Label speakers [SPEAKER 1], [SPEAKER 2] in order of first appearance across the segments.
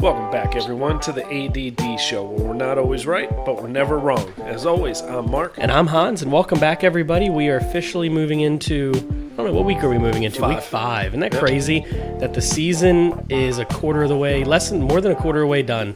[SPEAKER 1] Welcome back, everyone, to the A.D.D show, where we're not always right, but we're never wrong. As always, I'm Marc.
[SPEAKER 2] And I'm Hans, and welcome back, everybody. We are officially moving into, I don't know, what week are we moving into?
[SPEAKER 1] 5.
[SPEAKER 2] Week 5. Isn't that crazy that the season is a quarter of the way, more than a quarter of the way done?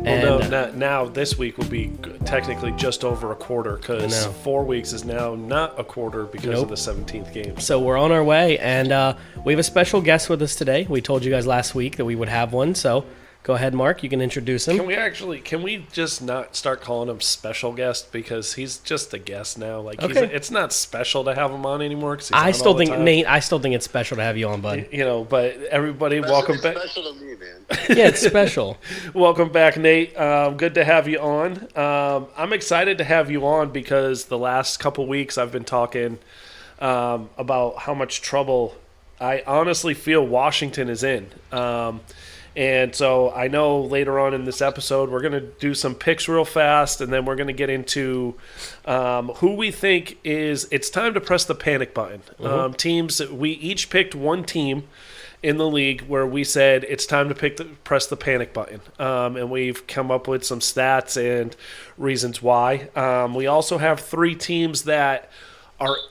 [SPEAKER 1] Well, now this week will be technically just over a quarter, because 4 weeks is now not a quarter because of the 17th game.
[SPEAKER 2] So we're on our way, and we have a special guest with us today. We told you guys last week that we would have one, so go ahead, Marc. You can introduce him.
[SPEAKER 1] Can we just not start calling him special guest, because he's just a guest now? Like,
[SPEAKER 2] okay.
[SPEAKER 1] It's not special to have him on anymore.
[SPEAKER 2] I still think, Nate, I still think it's special to have you on, bud.
[SPEAKER 1] But everybody, welcome back.
[SPEAKER 3] It's special to me, man.
[SPEAKER 2] Yeah, it's special.
[SPEAKER 1] Welcome back, Nate. Good to have you on. I'm excited to have you on because the last couple weeks I've been talking about how much trouble I honestly feel Washington is in. And so I know later on in this episode we're going to do some picks real fast, and then we're going to get into who we think it's time to press the panic button. Teams, we each picked one team in the league where we said it's time to press the panic button. And we've come up with some stats and reasons why. We also have 3 teams that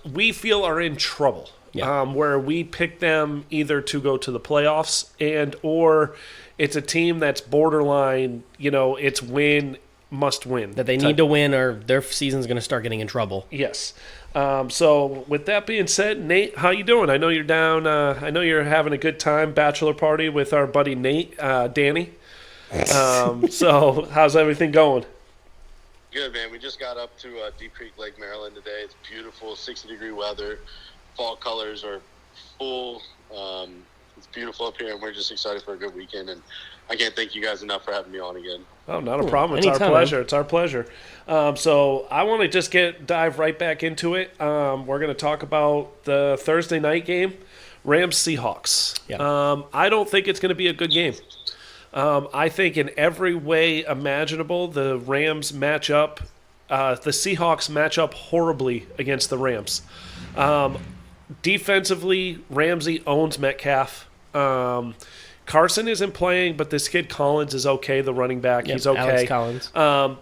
[SPEAKER 1] we feel are in trouble. Yeah. Where we pick them either to go to the playoffs or it's a team that's borderline, it's must win.
[SPEAKER 2] That they need to win or their season's going to start getting in trouble.
[SPEAKER 1] Yes. So with that being said, Nate, how you doing? I know you're down. I know you're having a good time, bachelor party with our buddy Nate, Danny. So how's everything going?
[SPEAKER 3] Good, man. We just got up to Deep Creek Lake, Maryland today. It's beautiful, 60-degree weather. Fall colors are full. It's beautiful up here, and we're just excited for a good weekend. And I can't thank you guys enough for having me on again.
[SPEAKER 1] Oh, not a problem. It's our pleasure. It's our pleasure. So I want to just dive right back into it. We're going to talk about the Thursday night game, Rams-Seahawks. Yeah. I don't think it's going to be a good game. I think in every way imaginable, the Rams match up. The Seahawks match up horribly against the Rams. Defensively, Ramsey owns Metcalf. Carson isn't playing, but this kid Collins is okay, the running back. He's okay.
[SPEAKER 2] Alex Collins.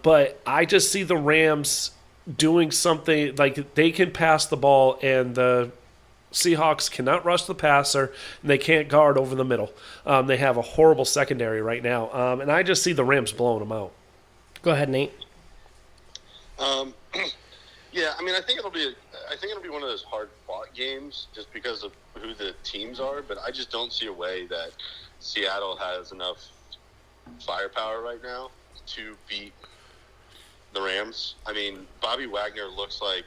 [SPEAKER 1] But I just see the Rams doing something like they can pass the ball, and the Seahawks cannot rush the passer, and they can't guard over the middle. They have a horrible secondary right now, and I just see the Rams blowing them out.
[SPEAKER 2] Go ahead, Nate.
[SPEAKER 3] Yeah, I mean, I think it'll be one of those hard-fought games just because of who the teams are. But I just don't see a way that Seattle has enough firepower right now to beat the Rams. I mean, Bobby Wagner looks like,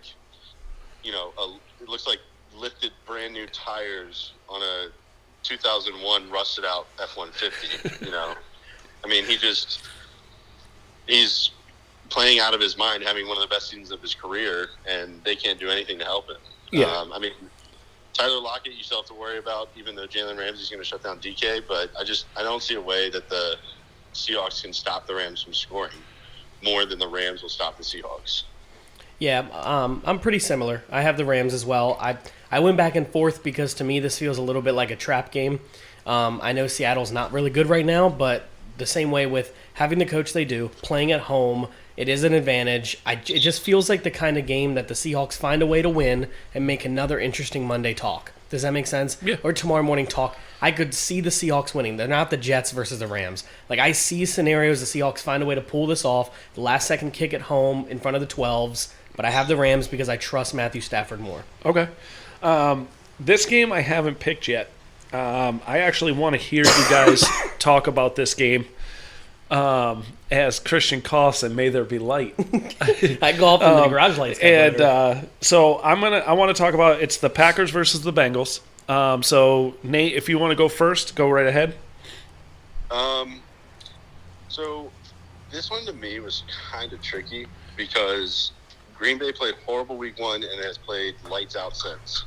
[SPEAKER 3] it looks like lifted brand new tires on a 2001 rusted out F-150. I mean, he's playing out of his mind, having one of the best seasons of his career, and they can't do anything to help him. Yeah. I mean, Tyler Lockett you still have to worry about, even though Jalen Ramsey's going to shut down DK, but I don't see a way that the Seahawks can stop the Rams from scoring more than the Rams will stop the Seahawks.
[SPEAKER 2] Yeah, I'm pretty similar. I have the Rams as well. I went back and forth because to me this feels a little bit like a trap game. I know Seattle's not really good right now, but the same way with having the coach they do, playing at home, it is an advantage. It just feels like the kind of game that the Seahawks find a way to win and make another interesting Monday talk. Does that make sense?
[SPEAKER 1] Yeah.
[SPEAKER 2] Or tomorrow morning talk. I could see the Seahawks winning. They're not the Jets versus the Rams. Like, I see scenarios the Seahawks find a way to pull this off, the last-second kick at home in front of the 12s, but I have the Rams because I trust Matthew Stafford more.
[SPEAKER 1] Okay. This game I haven't picked yet. I actually want to hear you guys talk about this game. As Christian Carlson, may there be light.
[SPEAKER 2] I go up in the garage lights.
[SPEAKER 1] So I want to talk about it's the Packers versus the Bengals. So Nate, if you want to go first, go right ahead.
[SPEAKER 3] So this one to me was kind of tricky because Green Bay played horrible week 1 and has played lights out since.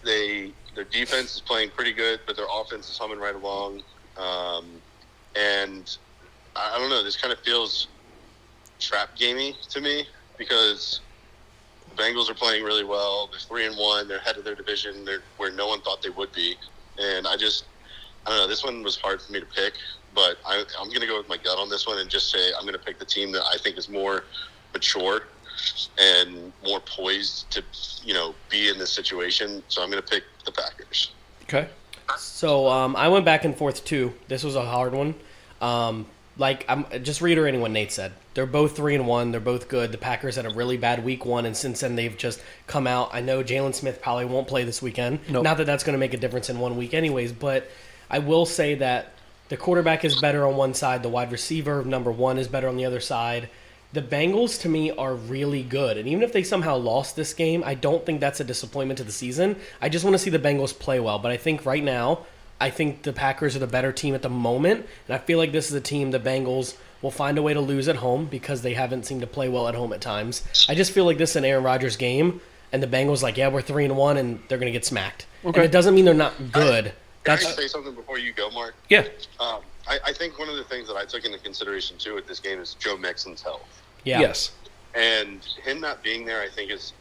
[SPEAKER 3] Their defense is playing pretty good, but their offense is humming right along. And I don't know, this kind of feels trap gamey to me because the Bengals are playing really well. They're 3-1. They're head of their division. They're where no one thought they would be. And I don't know. This one was hard for me to pick, but I'm going to go with my gut on this one and just say I'm going to pick the team that I think is more mature and more poised to, be in this situation. So I'm going to pick the Packers.
[SPEAKER 1] Okay.
[SPEAKER 2] So I went back and forth too. This was a hard one. I'm just reiterating what Nate said. They're both 3-1. They're both good. The Packers had a really bad week 1, and since then they've just come out. I know Jalen Smith probably won't play this weekend.
[SPEAKER 1] Nope.
[SPEAKER 2] Not that that's going to make a difference in 1 week anyways, but I will say that the quarterback is better on one side. The wide receiver, number 1, is better on the other side. The Bengals, to me, are really good. And even if they somehow lost this game, I don't think that's a disappointment to the season. I just want to see the Bengals play well. But I think right now, I think the Packers are the better team at the moment. And I feel like this is a team the Bengals will find a way to lose at home because they haven't seemed to play well at home at times. I just feel like this is an Aaron Rodgers game. And the Bengals we're 3-1, and they're going to get smacked.
[SPEAKER 1] Okay.
[SPEAKER 2] And it doesn't mean they're not good.
[SPEAKER 3] Can I say something before you go, Mark?
[SPEAKER 1] Yeah.
[SPEAKER 3] I think one of the things that I took into consideration, too, with this game is Joe Mixon's health.
[SPEAKER 2] Yeah.
[SPEAKER 1] Yes.
[SPEAKER 3] And him not being there, I think, is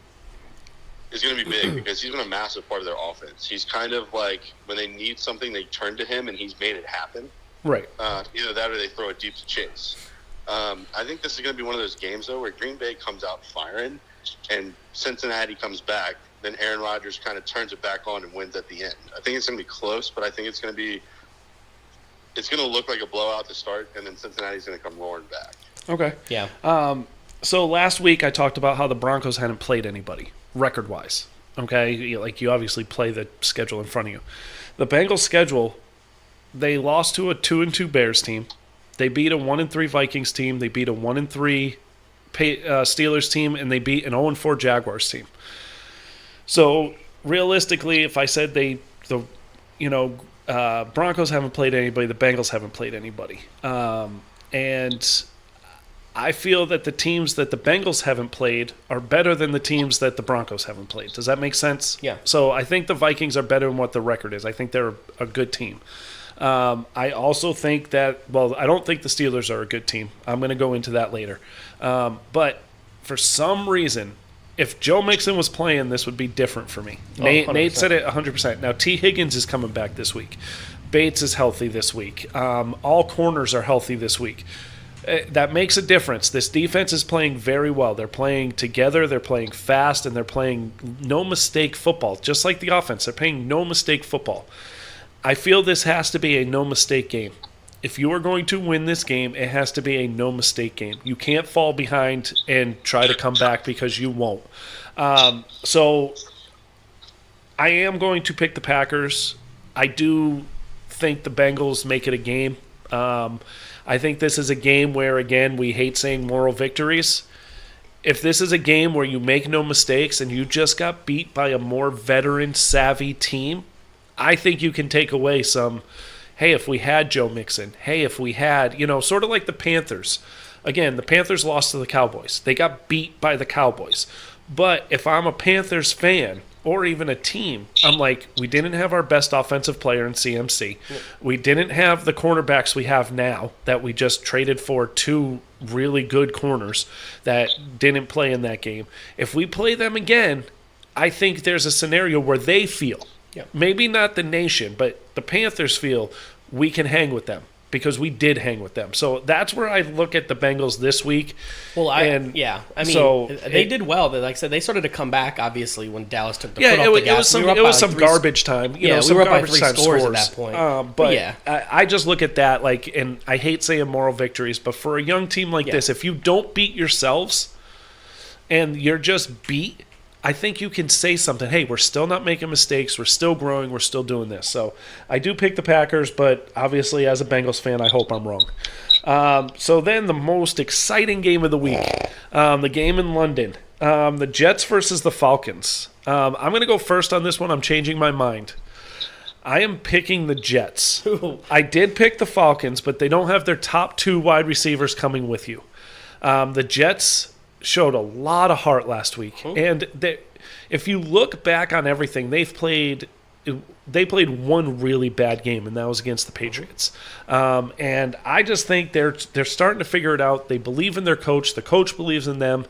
[SPEAKER 3] going to be big because he's been a massive part of their offense. He's kind of like when they need something, they turn to him, and he's made it happen.
[SPEAKER 1] Right.
[SPEAKER 3] Either that or they throw it deep to Chase. I think this is going to be one of those games, though, where Green Bay comes out firing and Cincinnati comes back. Then Aaron Rodgers kind of turns it back on and wins at the end. I think it's going to be close, but I think it's going to look like a blowout to start, and then Cincinnati's going to come roaring back.
[SPEAKER 1] Okay.
[SPEAKER 2] Yeah.
[SPEAKER 1] So last week I talked about how the Broncos hadn't played anybody record-wise. Okay, you obviously play the schedule in front of you. The Bengals' schedule, they lost to a 2-2 Bears team. They beat a 1-3 Vikings team. They beat a 1-3 Steelers team, and they beat an 0-4 Jaguars team. So realistically, if I said Broncos haven't played anybody, the Bengals haven't played anybody, and I feel that the teams that the Bengals haven't played are better than the teams that the Broncos haven't played. Does that make sense?
[SPEAKER 2] Yeah.
[SPEAKER 1] So I think the Vikings are better than what the record is. I think they're a good team. I also think that, I don't think the Steelers are a good team. I'm going to go into that later. But for some reason, if Joe Mixon was playing, this would be different for me. Nate said it 100%. Now, T. Higgins is coming back this week. Bates is healthy this week. All corners are healthy this week. That makes a difference. This defense is playing very well. They're playing together, they're playing fast, and they're playing no-mistake football, just like the offense. They're playing no-mistake football. I feel this has to be a no-mistake game. If you are going to win this game, it has to be a no-mistake game. You can't fall behind and try to come back because you won't. So I am going to pick the Packers. I do think the Bengals make it a game. I think this is a game where, again, we hate saying moral victories. If this is a game where you make no mistakes and you just got beat by a more veteran-savvy team, I think you can take away some, hey, if we had Joe Mixon, hey, if we had, sort of like the Panthers. Again, the Panthers lost to the Cowboys. They got beat by the Cowboys. But if I'm a Panthers fan or even a team, I'm like, we didn't have our best offensive player in CMC. We didn't have the cornerbacks we have now that we just traded for 2 really good corners that didn't play in that game. If we play them again, I think there's a scenario where they feel, maybe not the nation, but the Panthers feel we can hang with them. Because we did hang with them. So that's where I look at the Bengals this week.
[SPEAKER 2] Well, they did well. Like I said, they started to come back, obviously, when Dallas took the foot off the gas.
[SPEAKER 1] It was some garbage time.
[SPEAKER 2] We were up by 3 scores at that point.
[SPEAKER 1] But I just look at that, and I hate saying moral victories, but for a young team like this, if you don't beat yourselves and you're just beat, I think you can say something. Hey, we're still not making mistakes. We're still growing. We're still doing this. So I do pick the Packers, but obviously as a Bengals fan, I hope I'm wrong. So then the most exciting game of the week, the game in London, the Jets versus the Falcons. I'm going to go first on this one. I'm changing my mind. I am picking the Jets. I did pick the Falcons, but they don't have their top 2 wide receivers coming with you. The Jets showed a lot of heart last week. And if you look back on everything, they played one really bad game, and that was against the Patriots. And I just think they're starting to figure it out. They believe in their coach. The coach believes in them.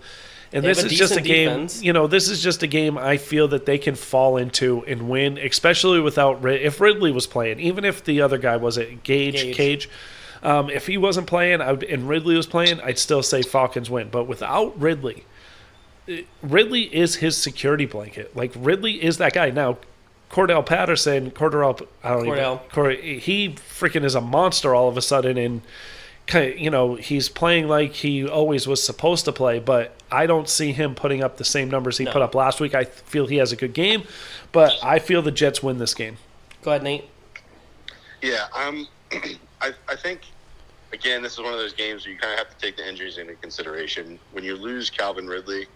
[SPEAKER 1] And
[SPEAKER 2] They
[SPEAKER 1] this
[SPEAKER 2] have a
[SPEAKER 1] is just a
[SPEAKER 2] decent
[SPEAKER 1] game,
[SPEAKER 2] defense.
[SPEAKER 1] this is just a game I feel that they can fall into and win, especially without if Ridley was playing, even if the other guy was it Cage. If he wasn't playing and Ridley was playing, I'd still say Falcons win. But without Ridley is his security blanket. Like Ridley is that guy. Now, Cordell Patterson, he freaking is a monster all of a sudden, and he's playing like he always was supposed to play, but I don't see him putting up the same numbers he put up last week. I feel he has a good game, but I feel the Jets win this game.
[SPEAKER 2] Go ahead, Nate.
[SPEAKER 3] Yeah, I think, again, this is one of those games where you kind of have to take the injuries into consideration. When you lose Calvin Ridley,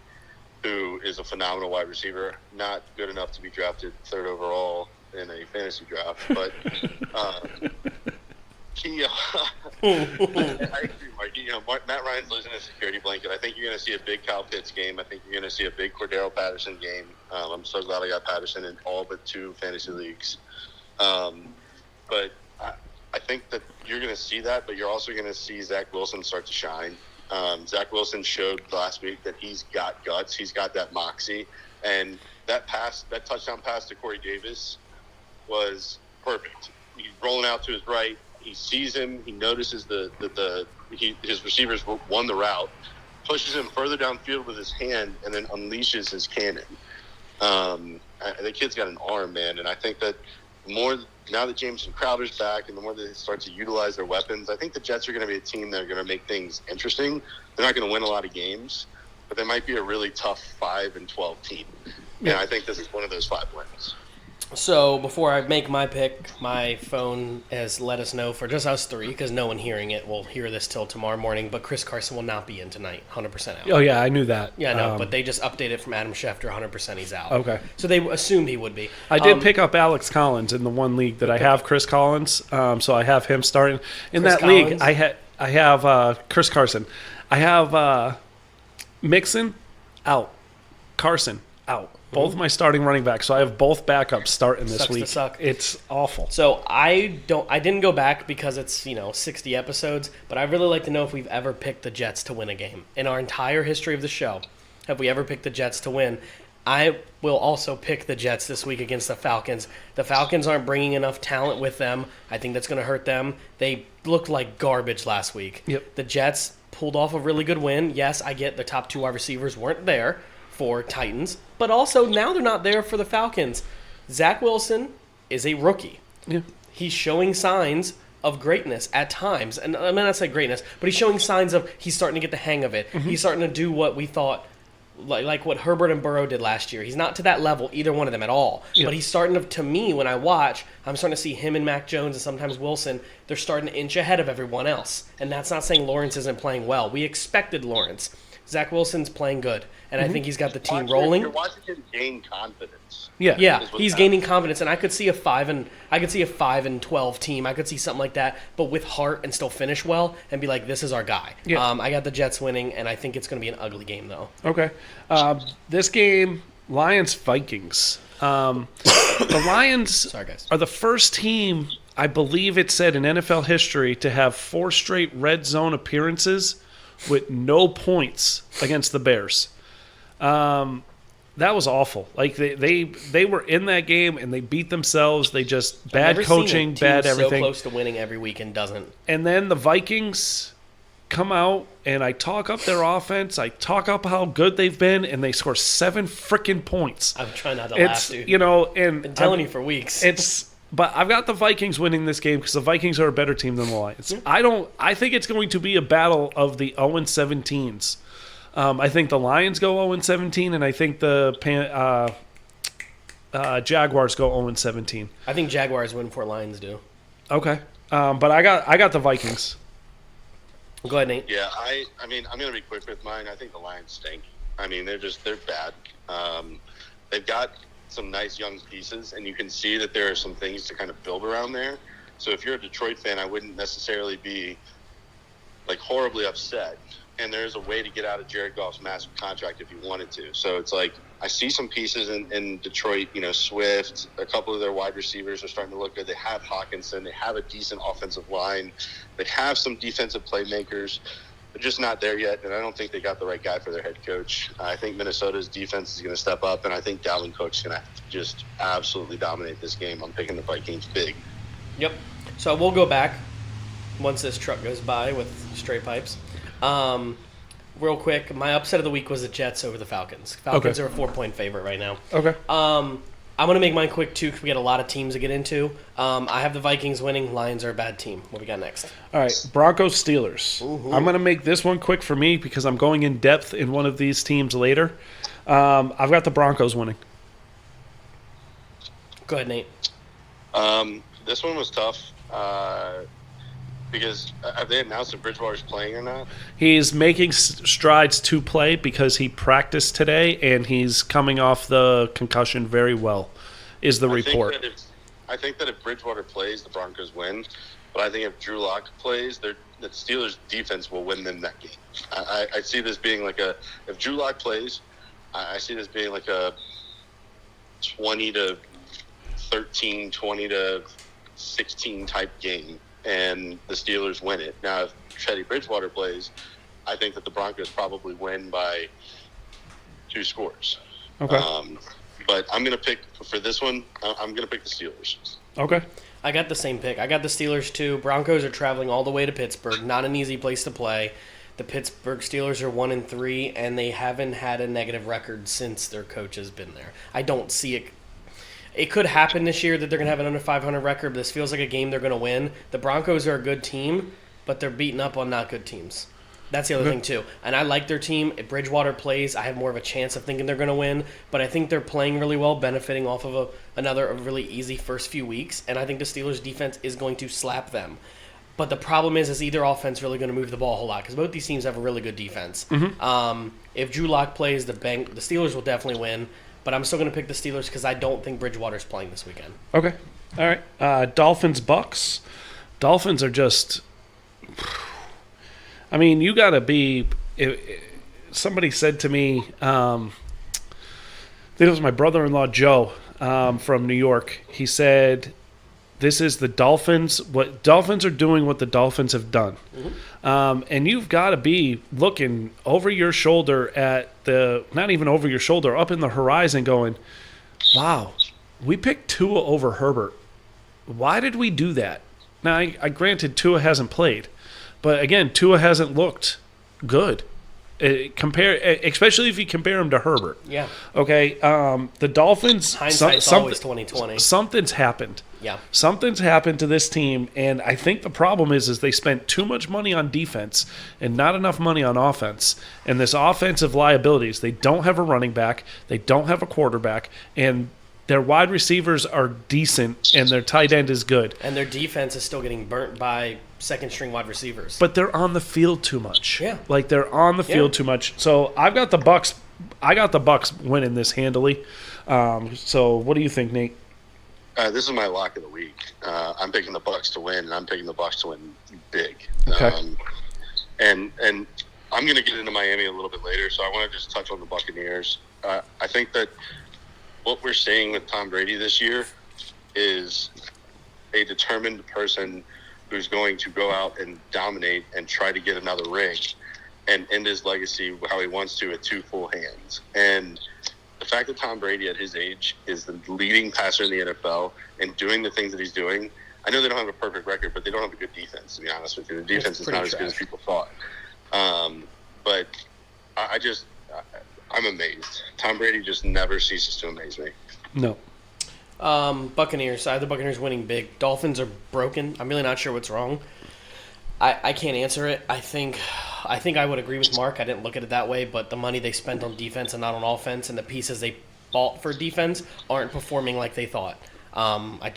[SPEAKER 3] who is a phenomenal wide receiver, not good enough to be drafted 3rd overall in a fantasy draft, but I agree, Mark. Matt Ryan's losing his security blanket. I think you're going to see a big Kyle Pitts game. I think you're going to see a big Cordero Patterson game. I'm so glad I got Patterson in all but 2 fantasy leagues. But I think that you're going to see that, but you're also going to see Zach Wilson start to shine. Zach Wilson showed last week that he's got guts. He's got that moxie. And that touchdown pass to Corey Davis was perfect. He's rolling out to his right. He sees him. He notices his receivers won the route, pushes him further downfield with his hand, and then unleashes his cannon. The kid's got an arm, man, and I think that more now that Jameson Crowder's back and the more they start to utilize their weapons, I think the Jets are going to be a team that are going to make things interesting. They're not going to win a lot of games, but they might be a really tough 5-12 team. Yeah. And I think this is one of those 5 wins.
[SPEAKER 2] So before I make my pick, my phone has let us know for just us 3, because no one hearing it will hear this till tomorrow morning, but Chris Carson will not be in tonight, 100% out.
[SPEAKER 1] Oh, yeah, I knew that.
[SPEAKER 2] Yeah, no, but they just updated from Adam Schefter, 100% he's out.
[SPEAKER 1] Okay.
[SPEAKER 2] So they assumed he would be.
[SPEAKER 1] I did pick up Alex Collins in the one league that I have Chris Collins, so I have him starting. In
[SPEAKER 2] Chris
[SPEAKER 1] that
[SPEAKER 2] Collins?
[SPEAKER 1] league, I have Chris Carson. I have Mixon out, Carson out. Both my starting running backs, so I have both backups starting this
[SPEAKER 2] Sucks
[SPEAKER 1] week.
[SPEAKER 2] to suck.
[SPEAKER 1] It's awful.
[SPEAKER 2] So I didn't go back because it's 60 episodes, but I really like to know if we've ever picked the Jets to win a game in our entire history of the show. Have we ever picked the Jets to win? I will also pick the Jets this week against the Falcons. The Falcons aren't bringing enough talent with them. I think that's going to hurt them. They looked like garbage last week.
[SPEAKER 1] Yep.
[SPEAKER 2] The Jets pulled off a really good win. Yes, I get the top 2 wide receivers weren't there for Titans, but also now they're not there for the Falcons. Zach Wilson is a rookie.
[SPEAKER 1] Yeah.
[SPEAKER 2] He's showing signs of greatness at times. And I mean, not say greatness, but he's showing signs of he's starting to get the hang of it. Mm-hmm. He's starting to do what we thought, like what Herbert and Burrow did last year. He's not to that level, either one of them at all. Yeah. But he's starting to me, when I watch, I'm starting to see him and Mac Jones and sometimes Wilson, they're starting to inch ahead of everyone else. And that's not saying Lawrence isn't playing well. We expected Lawrence. Zach Wilson's playing good, and I think he's got the team rolling.
[SPEAKER 3] You're watching him gain confidence.
[SPEAKER 2] Yeah, he's gaining confidence, and I could see a 5-12 team. I could see something like that, but with heart and still finish well and be like, this is our guy. Yeah. I got the Jets winning, and I think it's going to be an ugly game though.
[SPEAKER 1] Okay, this game, Lions-Vikings. The Lions are the first team, I believe it said, in NFL history to have 4 straight red zone appearances with no points against the Bears. That was awful. Like they were in that game and they beat themselves. They just bad coaching, bad everything.
[SPEAKER 2] So close to winning every week and doesn't.
[SPEAKER 1] And then the Vikings come out and I talk up their offense. I talk up how good they've been, and they score 7 freaking points.
[SPEAKER 2] I'm trying not to laugh, dude.
[SPEAKER 1] And
[SPEAKER 2] been telling you for weeks.
[SPEAKER 1] But I've got the Vikings winning this game because the Vikings are a better team than the Lions. Yeah. I think it's going to be a battle of the 0-17s. I think the Lions go 0-17, and I think the Jaguars go 0-17.
[SPEAKER 2] I think Jaguars win before Lions do.
[SPEAKER 1] Okay, but I got the Vikings.
[SPEAKER 2] Go ahead, Nate.
[SPEAKER 3] Yeah, I mean, I'm going to be quick with mine. I think the Lions stink. I mean, they're bad. They've got some nice young pieces, and you can see that there are some things to kind of build around there. So if you're a Detroit fan, I wouldn't necessarily be like horribly upset. And there's a way to get out of Jared Goff's massive contract if you wanted to. So it's like I see some pieces in Detroit. Swift, a couple of their wide receivers are starting to look good. They have Hawkinson. They have a decent offensive line. They have some defensive playmakers. they're just not there yet, and I don't think they got the right guy for their head coach. I think Minnesota's defense is going to step up, and I think Dalvin Cook's going to just absolutely dominate this game. I'm picking the Vikings big.
[SPEAKER 2] Yep. So we'll go back once this truck goes by with straight pipes. Real quick, my upset of the week was the Jets over the Falcons. Falcons are a 4-point favorite right now.
[SPEAKER 1] Okay.
[SPEAKER 2] I'm going to make mine quick, too, because we got a lot of teams to get into. I have the Vikings winning. Lions are a bad team. What we got next?
[SPEAKER 1] All right, Broncos, Steelers. Ooh-hoo. I'm going to make this one quick for me because I'm going in depth in one of these teams later. I've got the Broncos winning.
[SPEAKER 2] Go ahead, Nate.
[SPEAKER 3] This one was tough because have they announced if Bridgewater's playing or not?
[SPEAKER 1] He's making strides to play because he practiced today and he's coming off the concussion very well, is the report.
[SPEAKER 3] I think that if Bridgewater plays, the Broncos win. But I think if Drew Lock plays, the Steelers' defense will win them that game. I see this being like if Drew Lock plays, I see this being like a 20-13, 20-16 type game, and the Steelers win it. Now, if Teddy Bridgewater plays, I think that the Broncos probably win by 2 scores.
[SPEAKER 1] Okay.
[SPEAKER 3] But I'm going to pick, for this one, I'm going to pick the Steelers.
[SPEAKER 1] Okay.
[SPEAKER 2] I got the same pick. I got the Steelers, too. Broncos are traveling all the way to Pittsburgh. Not an easy place to play. The Pittsburgh Steelers are 1-3, and they haven't had a negative record since their coach has been there. I don't see it. It could happen this year that they're going to have an under 500 record, but this feels like a game they're going to win. The Broncos are a good team, but they're beating up on not good teams. That's the other thing, too. And I like their team. If Bridgewater plays, I have more of a chance of thinking they're going to win. But I think they're playing really well, benefiting off of another really easy first few weeks. And I think the Steelers' defense is going to slap them. But the problem is either offense really going to move the ball a whole lot? Because both these teams have a really good defense.
[SPEAKER 1] Mm-hmm.
[SPEAKER 2] If Drew Lock plays, the Steelers will definitely win. But I'm still going to pick the Steelers because I don't think Bridgewater's playing this weekend.
[SPEAKER 1] Okay. All right. Dolphins, Bucks. Dolphins are just... I mean, you got to be... Somebody said to me, I think it was my brother-in-law, Joe, from New York. He said, this is the Dolphins. What Dolphins are doing what the Dolphins have done. Mm-hmm. And you've got to be looking over your shoulder at not even over your shoulder, up in the horizon going, wow, we picked Tua over Herbert. Why did we do that? Now, I granted Tua hasn't played. But again, Tua hasn't looked good. Especially if you compare him to Herbert.
[SPEAKER 2] Yeah.
[SPEAKER 1] Okay. The Dolphins.
[SPEAKER 2] Hindsight's always 20/20.
[SPEAKER 1] Something's happened.
[SPEAKER 2] Yeah.
[SPEAKER 1] Something's happened to this team, and I think the problem is they spent too much money on defense and not enough money on offense. And this offensive liabilities, they don't have a running back, they don't have a quarterback, and their wide receivers are decent, and their tight end is good.
[SPEAKER 2] And their defense is still getting burnt by second-string wide receivers.
[SPEAKER 1] But they're on the field too much.
[SPEAKER 2] Yeah.
[SPEAKER 1] Like, they're on the field too much. So I've got the Bucks. I got the Bucks winning this handily. So what do you think, Nate?
[SPEAKER 3] This is my lock of the week. I'm picking the Bucks to win, and I'm picking the Bucks to win big.
[SPEAKER 1] Okay.
[SPEAKER 3] And I'm going to get into Miami a little bit later, so I want to just touch on the Buccaneers. I think that what we're seeing with Tom Brady this year is a determined person who's going to go out and dominate and try to get another ring and end his legacy how he wants to with 2 full hands. And the fact that Tom Brady at his age is the leading passer in the NFL and doing the things that he's doing, I know they don't have a perfect record, but they don't have a good defense, to be honest with you. The defense is not as good as people thought. But I'm amazed. Tom Brady just never ceases to amaze me.
[SPEAKER 1] No.
[SPEAKER 2] Buccaneers. I have the Buccaneers winning big. Dolphins are broken. I'm really not sure what's wrong. I can't answer it. I think I would agree with Marc. I didn't look at it that way, but the money they spent on defense and not on offense and the pieces they bought for defense aren't performing like they thought. I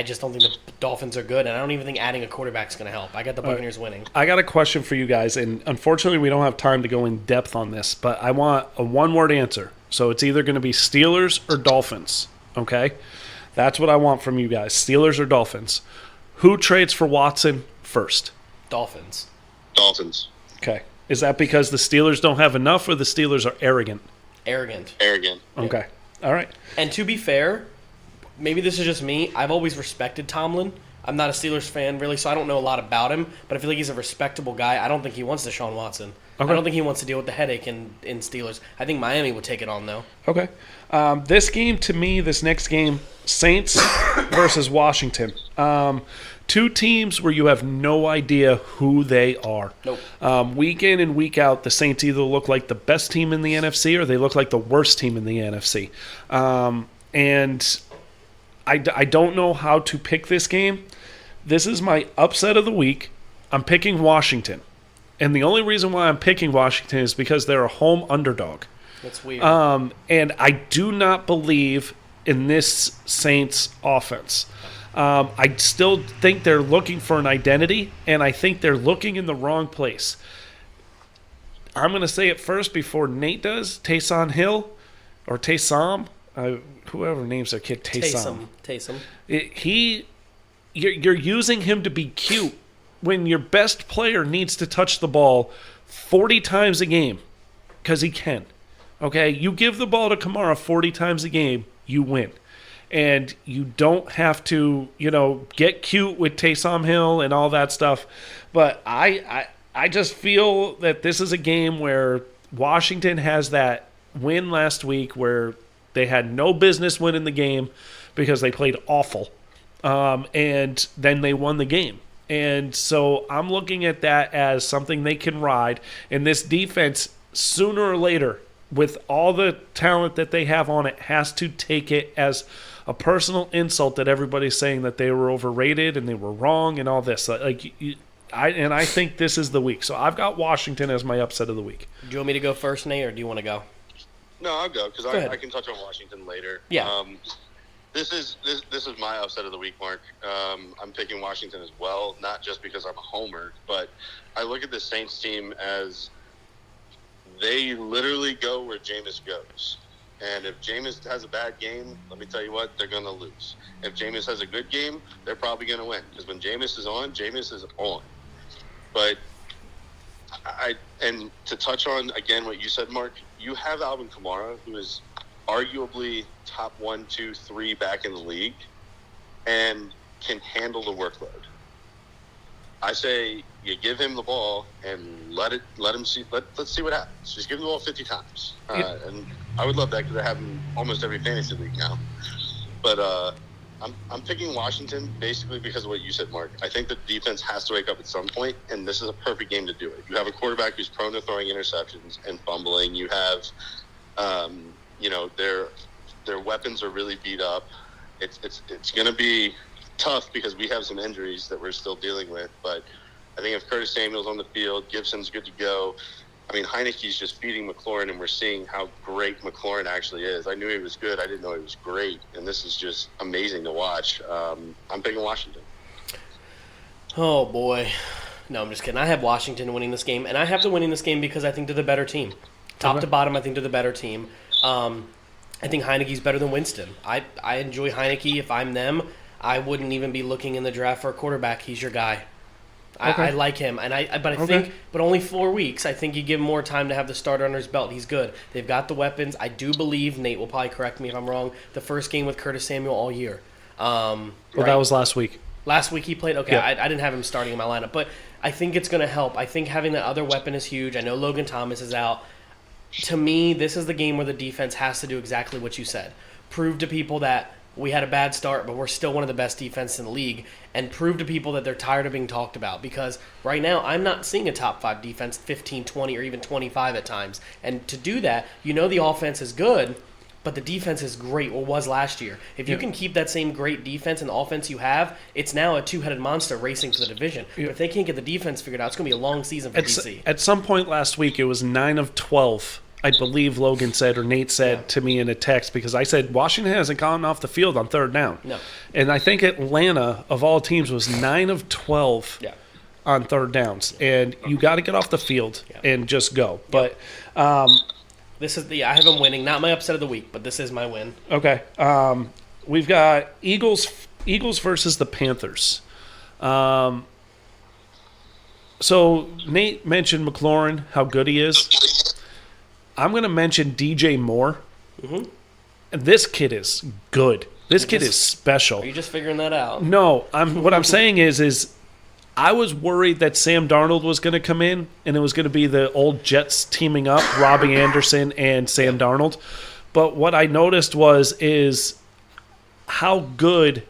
[SPEAKER 2] just don't think the Dolphins are good, and I don't even think adding a quarterback is going to help. I got the Buccaneers winning.
[SPEAKER 1] I got a question for you guys, and unfortunately we don't have time to go in depth on this, but I want a one-word answer. So it's either going to be Steelers or Dolphins, okay? That's what I want from you guys, Steelers or Dolphins. Who trades for Watson first?
[SPEAKER 2] Dolphins.
[SPEAKER 1] Okay. Is that because the Steelers don't have enough or the Steelers are arrogant?
[SPEAKER 2] Arrogant.
[SPEAKER 1] Okay. All right.
[SPEAKER 2] And to be fair, maybe this is just me. I've always respected Tomlin. I'm not a Steelers fan, really, so I don't know a lot about him. But I feel like he's a respectable guy. I don't think he wants Deshaun Watson.
[SPEAKER 1] Okay.
[SPEAKER 2] I don't think he wants to deal with the headache in Steelers. I think Miami would take it on, though.
[SPEAKER 1] Okay. This game, to me, this next game, Saints versus Washington. Two teams where you have no idea who they are.
[SPEAKER 2] Nope.
[SPEAKER 1] Week in and week out, the Saints either look like the best team in the NFC or they look like the worst team in the NFC. And I don't know how to pick this game. This is my upset of the week. I'm picking Washington. And the only reason why I'm picking Washington is because they're a home underdog.
[SPEAKER 2] That's weird.
[SPEAKER 1] And I do not believe in this Saints offense. I still think they're looking for an identity, and I think they're looking in the wrong place. I'm going to say it first before Nate does. Taysom Hill, or Taysom, whoever names their kid Taysom.
[SPEAKER 2] Taysom.
[SPEAKER 1] You're using him to be cute when your best player needs to touch the ball 40 times a game because he can. Okay, you give the ball to Kamara 40 times a game, you win. And you don't have to, get cute with Taysom Hill and all that stuff. But I just feel that this is a game where Washington has that win last week where they had no business winning the game because they played awful. And then they won the game. And so I'm looking at that as something they can ride. And this defense, sooner or later, with all the talent that they have on it, has to take it as a personal insult that everybody's saying that they were overrated and they were wrong and all this. I think this is the week. So I've got Washington as my upset of the week.
[SPEAKER 2] Do you want me to go first, Nate, or do you want to go?
[SPEAKER 3] No, I'll go because I can touch on Washington later.
[SPEAKER 2] Yeah.
[SPEAKER 3] This is my upset of the week, Mark. I'm picking Washington as well, not just because I'm a homer, but I look at the Saints team as they literally go where Jameis goes. And if Jameis has a bad game, let me tell you what, they're going to lose. If Jameis has a good game, they're probably going to win. Because when Jameis is on, Jameis is on. But and to touch on, again, what you said, Mark, you have Alvin Kamara, who is arguably top 1, 2, 3 back in the league and can handle the workload. I say you give him the ball and let him see. Let's see what happens. Just give him the ball 50 times, and I would love that because I have him almost every fantasy league now. But I'm picking Washington basically because of what you said, Mark. I think the defense has to wake up at some point, and this is a perfect game to do it. You have a quarterback who's prone to throwing interceptions and fumbling. You have, their weapons are really beat up. It's going to be tough because we have some injuries that we're still dealing with, but I think if Curtis Samuel's on the field, Gibson's good to go. I mean, Heineke's just feeding McLaurin, and we're seeing how great McLaurin actually is. I knew he was good. I didn't know he was great, and this is just amazing to watch. I'm picking Washington.
[SPEAKER 2] Oh, boy. No, I'm just kidding. I have Washington winning this game, and I have them winning this game because I think they're the better team. Top to bottom, I think they're the better team. I think Heineke's better than Winston. I enjoy Heineke. If I'm them, I wouldn't even be looking in the draft for a quarterback. He's your guy.
[SPEAKER 1] Okay.
[SPEAKER 2] I like him, and I think, but only 4 weeks. I think you give him more time to have the starter under his belt. He's good. They've got the weapons. I do believe Nate will probably correct me if I'm wrong. The first game with Curtis Samuel all year.
[SPEAKER 1] Well, that was last week.
[SPEAKER 2] Last week he played. Okay,
[SPEAKER 1] yeah.
[SPEAKER 2] I didn't have him starting in my lineup, but I think it's going to help. I think having that other weapon is huge. I know Logan Thomas is out. To me, this is the game where the defense has to do exactly what you said. Prove to people that we had a bad start, but we're still one of the best defenses in the league, and prove to people that they're tired of being talked about. Because right now, I'm not seeing a top 5 defense 15, 20, or even 25 at times. And to do that, the offense is good, but the defense is great, or was last year. If you can keep that same great defense and the offense you have, it's now a two-headed monster racing for the division. But if they can't get the defense figured out, it's going to be a long season for DC.
[SPEAKER 1] At some point last week, it was 9 of 12. I believe Logan said, or Nate said to me in a text, because I said Washington hasn't gone off the field on third down.
[SPEAKER 2] No.
[SPEAKER 1] And I think Atlanta, of all teams, was 9 of 12 on third downs. And you got to get off the field and just go. But
[SPEAKER 2] this is I have them winning. Not my upset of the week, but this is my win.
[SPEAKER 1] Okay. We've got Eagles versus the Panthers. So Nate mentioned McLaurin, how good he is. I'm going to mention DJ Moore.
[SPEAKER 2] Mm-hmm.
[SPEAKER 1] And this kid is good. This kid is special.
[SPEAKER 2] Are you just figuring that out?
[SPEAKER 1] No, what I'm saying is I was worried that Sam Darnold was going to come in and it was going to be the old Jets teaming up, Robbie Anderson and Sam Darnold. But what I noticed is how good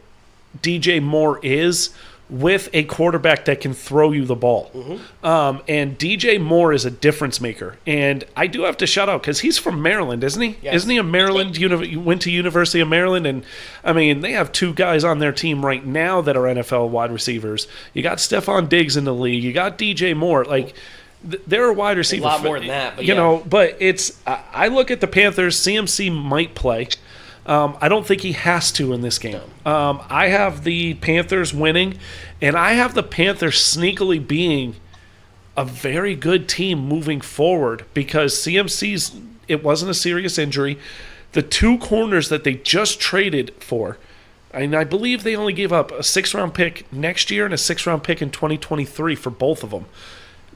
[SPEAKER 1] DJ Moore is with a quarterback that can throw you the ball. And DJ Moore is a difference maker. And I do have to shout out because he's from Maryland, isn't he?
[SPEAKER 2] Yes.
[SPEAKER 1] Isn't he a Maryland? Went to University of Maryland. And, I mean, they have 2 guys on their team right now that are NFL wide receivers. You got Stephon Diggs in the league. You got DJ Moore. Like, they're a wide receiver.
[SPEAKER 2] A lot more than that. But
[SPEAKER 1] you know, but it's I look at the Panthers. CMC might play. I don't think he has to in this game. I have the Panthers winning, and I have the Panthers sneakily being a very good team moving forward because CMC's, it wasn't a serious injury. The 2 corners that they just traded for, and I believe they only gave up a 6th-round pick next year and a 6th-round pick in 2023 for both of them.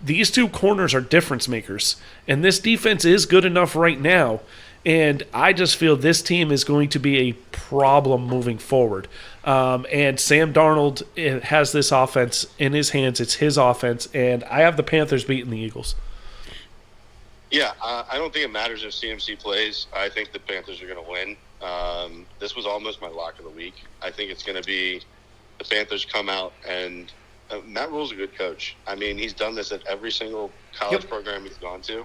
[SPEAKER 1] These 2 corners are difference makers, and this defense is good enough right now. And I just feel this team is going to be a problem moving forward. And Sam Darnold has this offense in his hands. It's his offense. And I have the Panthers beating the Eagles.
[SPEAKER 3] Yeah, I don't think it matters if CMC plays. I think the Panthers are going to win. This was almost my lock of the week. I think it's going to be the Panthers come out and Matt Rule's a good coach. I mean, he's done this at every single college program he's gone to.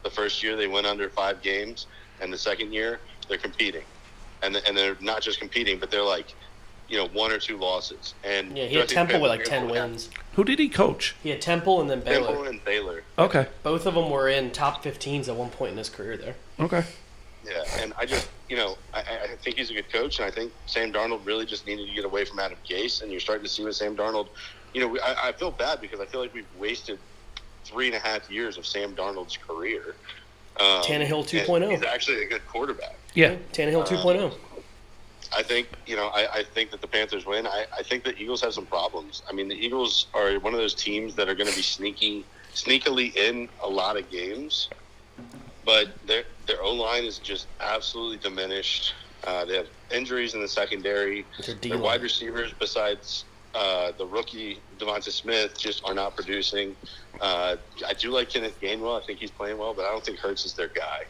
[SPEAKER 3] The first year they went under 5 games. And the second year, they're competing. And they're not just competing, but they're like, 1 or 2 losses. And
[SPEAKER 2] he had Temple with like 10 wins.
[SPEAKER 1] Who did he coach?
[SPEAKER 2] He had Temple and then Baylor.
[SPEAKER 3] Temple and Baylor.
[SPEAKER 1] Okay.
[SPEAKER 2] Both of them were in top 15s at one point in his career there.
[SPEAKER 1] Okay.
[SPEAKER 3] Yeah, and I just, I think he's a good coach, and I think Sam Darnold really just needed to get away from Adam Gase, and you're starting to see with Sam Darnold, I feel bad because I feel like we've wasted 3.5 years of Sam Darnold's career.
[SPEAKER 2] Tannehill 2.0.
[SPEAKER 3] He's actually a good quarterback.
[SPEAKER 1] Yeah.
[SPEAKER 2] Tannehill 2.0.
[SPEAKER 3] I think, I think that the Panthers win. I think the Eagles have some problems. I mean, the Eagles are one of those teams that are going to be sneakily in a lot of games, but their O-line is just absolutely diminished. They have injuries in the secondary. Their wide receivers, besides the rookie Devonta Smith, just are not producing. I do like Kenneth Gainwell. I think he's playing well, but I don't think Hurts is their guy.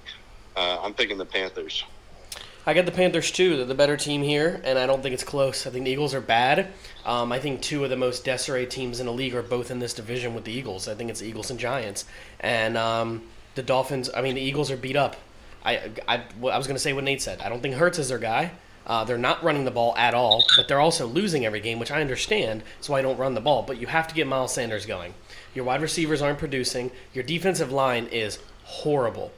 [SPEAKER 3] I'm picking the Panthers.
[SPEAKER 2] I got the Panthers too. They're the better team here, and I don't think it's close. I think the Eagles are bad. I think 2 of the most disarray teams in the league are both in this division with the Eagles. I think it's the Eagles and Giants. And the Dolphins, the Eagles are beat up. I was going to say what Nate said. I don't think Hurts is their guy. They're not running the ball at all, but they're also losing every game, which I understand, so I don't run the ball. But you have to get Miles Sanders going. Your wide receivers aren't producing. Your defensive line is horrible.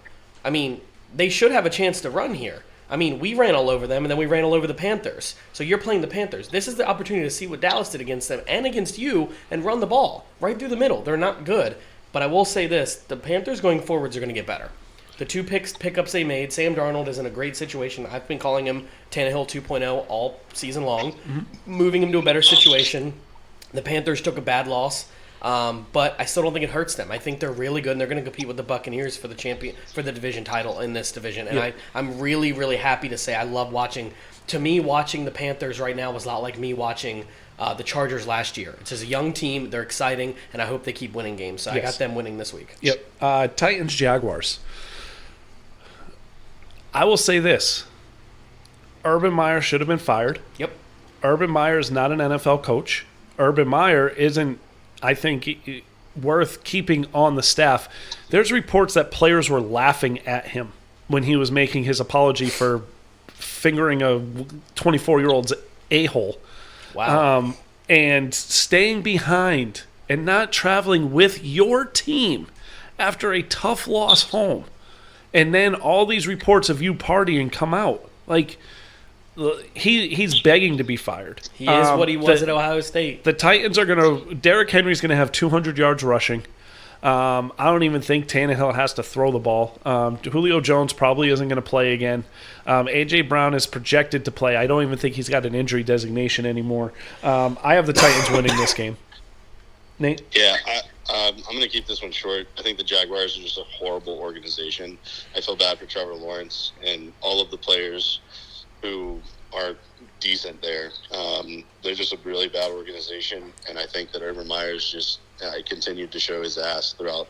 [SPEAKER 2] They should have a chance to run here. We ran all over them, and then we ran all over the Panthers. So you're playing the Panthers. This is the opportunity to see what Dallas did against them and against you and run the ball right through the middle. They're not good. But I will say this. The Panthers going forwards are going to get better. The 2 pickups they made, Sam Darnold is in a great situation. I've been calling him Tannehill 2.0 all season long, moving him to a better situation. The Panthers took a bad loss, but I still don't think it hurts them. I think they're really good, and they're going to compete with the Buccaneers for the division title in this division. And I'm really, really happy to say I love watching. To me, watching the Panthers right now was a lot like me watching the Chargers last year. It's just a young team. They're exciting, and I hope they keep winning games. So I got them winning this week.
[SPEAKER 1] Yep. Titans-Jaguars. I will say this. Urban Meyer should have been fired.
[SPEAKER 2] Yep.
[SPEAKER 1] Urban Meyer is not an NFL coach. Urban Meyer isn't, I think, worth keeping on the staff. There's reports that players were laughing at him when he was making his apology for fingering a 24-year-old's a-hole.
[SPEAKER 2] Wow.
[SPEAKER 1] And staying behind and not traveling with your team after a tough loss home. And then all these reports of you partying come out. Like, he's begging to be fired.
[SPEAKER 2] He is what he was at Ohio State.
[SPEAKER 1] The Titans are going to – Derrick Henry's going to have 200 yards rushing. I don't even think Tannehill has to throw the ball. Julio Jones probably isn't going to play again. A.J. Brown is projected to play. I don't even think he's got an injury designation anymore. I have the Titans winning this game. Nate?
[SPEAKER 3] Yeah, I'm going to keep this one short. I think the Jaguars are just a horrible organization. I feel bad for Trevor Lawrence and all of the players. who are decent there. They're just a really bad organization, and I think that Urban Meyer's just continued to show his ass throughout.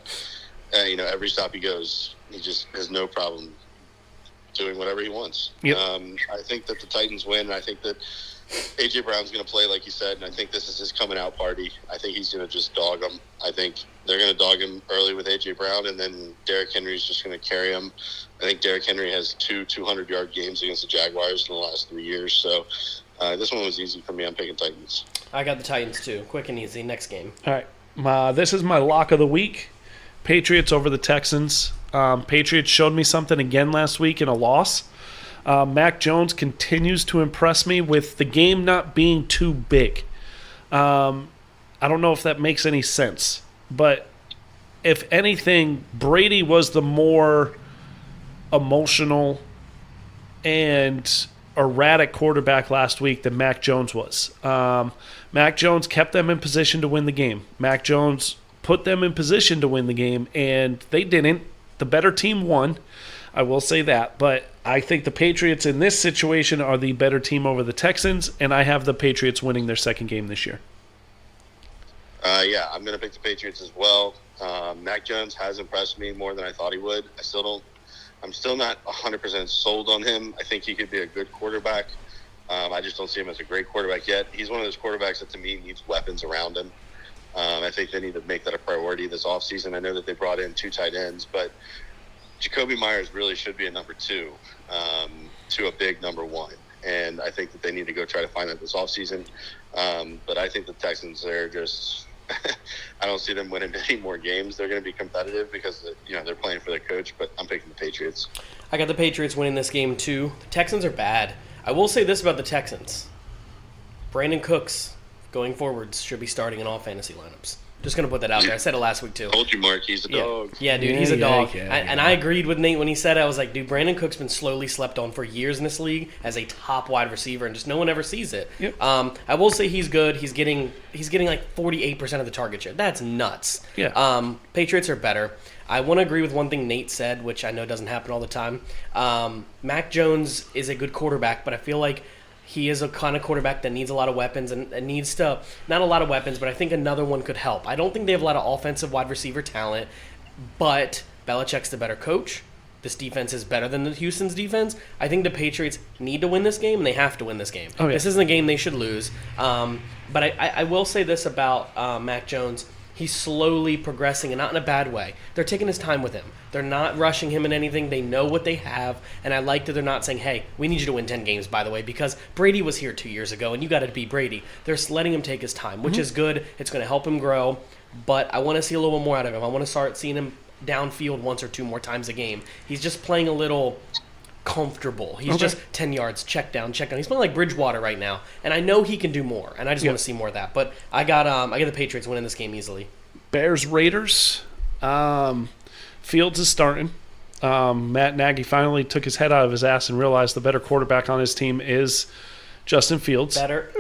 [SPEAKER 3] Every stop he goes, he just has no problem doing whatever he wants.
[SPEAKER 1] Yep.
[SPEAKER 3] I think that the Titans win, and I think that A.J. Brown's going to play like you said, and I think this is his coming out party. I think he's going to just dog him. I think they're going to dog him early with A.J. Brown, and then Derrick Henry's just going to carry him. I think Derrick Henry has 200-yard games against the Jaguars in the last 3 years, so this one was easy for me. I'm picking Titans.
[SPEAKER 2] I got the Titans too. Quick and easy. Next game.
[SPEAKER 1] All right. This is my lock of the week. Patriots over the Texans. Patriots showed me something again last week in a loss. Mac Jones continues to impress me with the game not being too big. I don't know if that makes any sense, but if anything, Brady was the more emotional and erratic quarterback last week than Mac Jones was. Mac Jones kept them in position to win the game. Mac Jones put them in position to win the game, and they didn't. The better team won. I will say that, but I think the Patriots in this situation are the better team over the Texans, and I have the Patriots winning their second game this year.
[SPEAKER 3] Yeah, I'm going to pick the Patriots as well. Mac Jones has impressed me more than I thought he would. I'm still not 100% sold on him. I think he could be a good quarterback. I just don't see him as a great quarterback yet. He's one of those quarterbacks that, to me, needs weapons around him. I think they need to make that a priority this offseason. I know that they brought in 2 tight ends, but Jacoby Myers really should be a number 2 to a big number 1. And I think that they need to go try to find that this offseason. But I think the Texans, they're just – I don't see them winning many more games. They're going to be competitive because they're playing for their coach, but I'm picking the Patriots.
[SPEAKER 2] I got the Patriots winning this game too. The Texans are bad. I will say this about the Texans. Brandon Cooks, going forwards, should be starting in all fantasy lineups. Just going to put that out there. I said it last week, too.
[SPEAKER 3] I told you, Mark, he's a dog.
[SPEAKER 2] Yeah, dude, he's a dog. And I agreed with Nate when he said it. I was like, dude, Brandon Cook's been slowly slept on for years in this league as a top wide receiver, and just no one ever sees it.
[SPEAKER 1] Yep.
[SPEAKER 2] I will say he's good. He's getting like 48% of the target share. That's nuts.
[SPEAKER 1] Yeah.
[SPEAKER 2] Patriots are better. I want to agree with one thing Nate said, which I know doesn't happen all the time. Mac Jones is a good quarterback, but I feel like he is a kind of quarterback that needs a lot of weapons and needs to – not a lot of weapons, but I think another one could help. I don't think they have a lot of offensive wide receiver talent, but Belichick's the better coach. This defense is better than the Houston's defense. I think the Patriots need to win this game, and they have to win this game.
[SPEAKER 1] Oh, yeah.
[SPEAKER 2] This isn't a game they should lose. But I will say this about Mac Jones. He's slowly progressing, and not in a bad way. They're taking his time with him. They're not rushing him in anything. They know what they have, and I like that they're not saying, hey, we need you to win 10 games, by the way, because Brady was here 2 years ago, and you got to beat Brady. They're letting him take his time, which is good. It's going to help him grow, but I want to see a little more out of him. I want to start seeing him downfield 1 or 2 more times a game. He's just playing a little comfortable. He's just 10 yards, check down. He's playing like Bridgewater right now, and I know he can do more, and I just want to see more of that. But I got the Patriots winning this game easily.
[SPEAKER 1] Bears Raiders. Fields is starting. Matt Nagy finally took his head out of his ass and realized the better quarterback on his team is Justin Fields.
[SPEAKER 2] Better.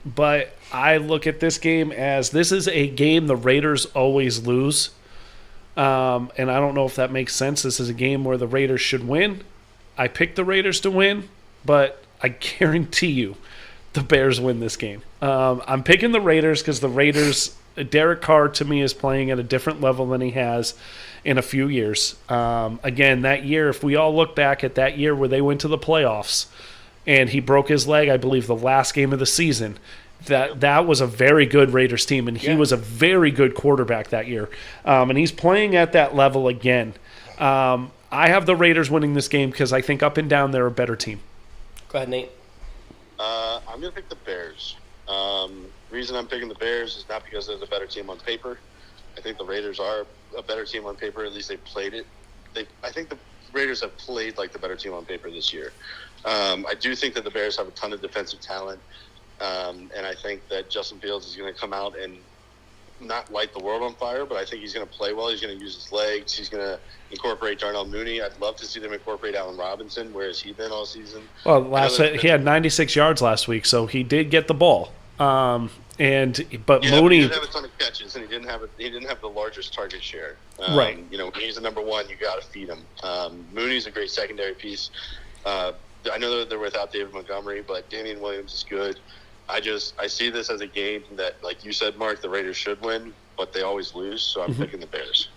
[SPEAKER 1] But I look at this game as this is a game the Raiders always lose. And I don't know if that makes sense. This is a game where the Raiders should win. I picked the Raiders to win, but I guarantee you the Bears win this game. I'm picking the Raiders because the Raiders, Derek Carr to me is playing at a different level than he has in a few years. Again, that year, if we all look back at that year where they went to the playoffs and he broke his leg, I believe the last game of the season, that was a very good Raiders team, and he was a very good quarterback that year. And he's playing at that level again. I have the Raiders winning this game because I think up and down they're a better team.
[SPEAKER 2] Go ahead, Nate.
[SPEAKER 3] I'm going to pick the Bears. Reason I'm picking the Bears is not because they're the better team on paper. I think the Raiders are a better team on paper. At least they played it. I think the Raiders have played like the better team on paper this year. I do think that the Bears have a ton of defensive talent. And I think that Justin Fields is going to come out and not light the world on fire, but I think he's going to play well. He's going to use his legs. He's going to incorporate Darnell Mooney. I'd love to see them incorporate Allen Robinson. Where has he been all season?
[SPEAKER 1] Well, he had 96 yards last week, so he did get the ball. Mooney,
[SPEAKER 3] but he didn't have a ton of catches, and he didn't have the largest target share.
[SPEAKER 1] Right.
[SPEAKER 3] When he's the number 1, you got to feed him. Mooney's a great secondary piece. I know that they're without David Montgomery, but Damian Williams is good. I see this as a game that, like you said, Mark, the Raiders should win, but they always lose, so I'm picking the Bears.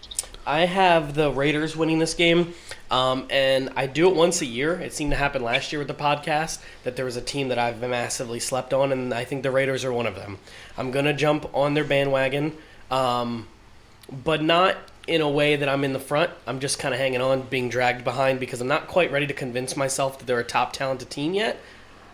[SPEAKER 2] I have the Raiders winning this game, and I do it once a year. It seemed to happen last year with the podcast that there was a team that I've massively slept on, and I think the Raiders are one of them. I'm going to jump on their bandwagon, but not in a way that I'm in the front. I'm just kind of hanging on, being dragged behind because I'm not quite ready to convince myself that they're a top talented team yet,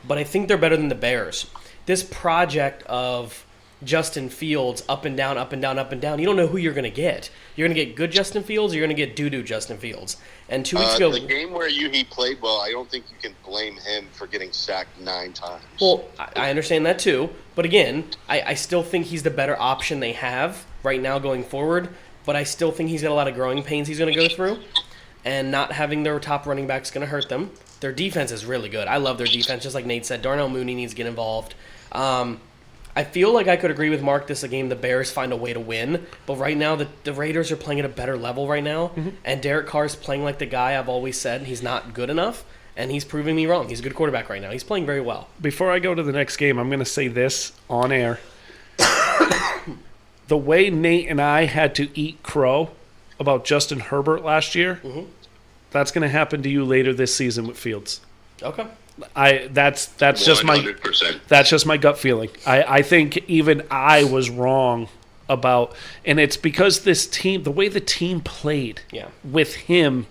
[SPEAKER 2] but I think they're better than the Bears. This project of Justin Fields up and down, up and down, up and down, you don't know who you're going to get. You're going to get good Justin Fields or you're going to get doo-doo Justin Fields. And 2 weeks ago...
[SPEAKER 3] The game where he played well, I don't think you can blame him for getting sacked 9 times.
[SPEAKER 2] Well, I understand that too. But again, I still think he's the better option they have right now going forward. But I still think he's got a lot of growing pains he's going to go through. And not having their top running back is going to hurt them. Their defense is really good. I love their defense. Just like Nate said, Darnell Mooney needs to get involved. I feel like I could agree with Mark. This is a game the Bears find a way to win. But right now, the Raiders are playing at a better level right now. Mm-hmm. And Derek Carr's playing like the guy I've always said he's not good enough. And he's proving me wrong. He's a good quarterback right now. He's playing very well.
[SPEAKER 1] Before I go to the next game, I'm going to say this on air. The way Nate and I had to eat crow about Justin Herbert last year, that's going to happen to you later this season with Fields.
[SPEAKER 2] Okay.
[SPEAKER 1] That's just my gut feeling. I think even I was wrong about, and it's because this team, the way the team played with him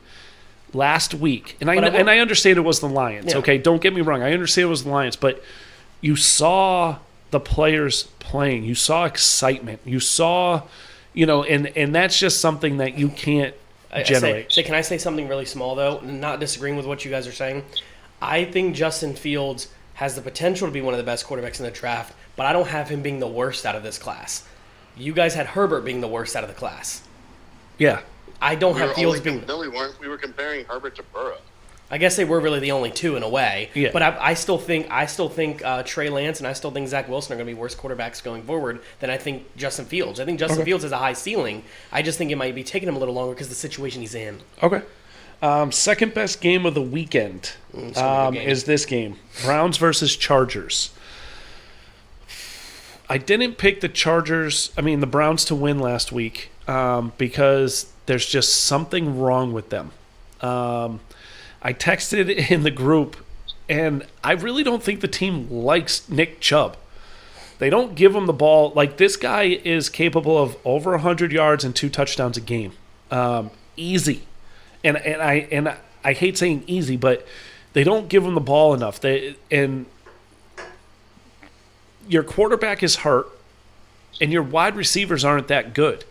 [SPEAKER 1] last week, and I understand it was the Lions. Yeah. Okay, don't get me wrong. I understand it was the Lions, but you saw the players playing. You saw excitement. You saw, and that's just something that you can't generate.
[SPEAKER 2] Can I say something really small though? Not disagreeing with what you guys are saying. I think Justin Fields has the potential to be one of the best quarterbacks in the draft, but I don't have him being the worst out of this class. You guys had Herbert being the worst out of the class.
[SPEAKER 1] Yeah.
[SPEAKER 2] I don't have Fields being...
[SPEAKER 3] No, we weren't. We were comparing Herbert to Burrow.
[SPEAKER 2] I guess they were really the only two in a way.
[SPEAKER 1] Yeah.
[SPEAKER 2] But I still think Trey Lance and I still think Zach Wilson are going to be worse quarterbacks going forward than I think Justin Fields. I think Justin Fields has a high ceiling. I just think it might be taking him a little longer because of the situation he's in.
[SPEAKER 1] Okay. Second best game of the weekend is this game. Browns versus Chargers. I didn't pick the Browns to win last week because there's just something wrong with them. I texted in the group, and I really don't think the team likes Nick Chubb. They don't give him the ball. Like, this guy is capable of over 100 yards and 2 touchdowns a game. Easy. And I hate saying easy, but they don't give him the ball enough. And your quarterback is hurt, and your wide receivers aren't that good.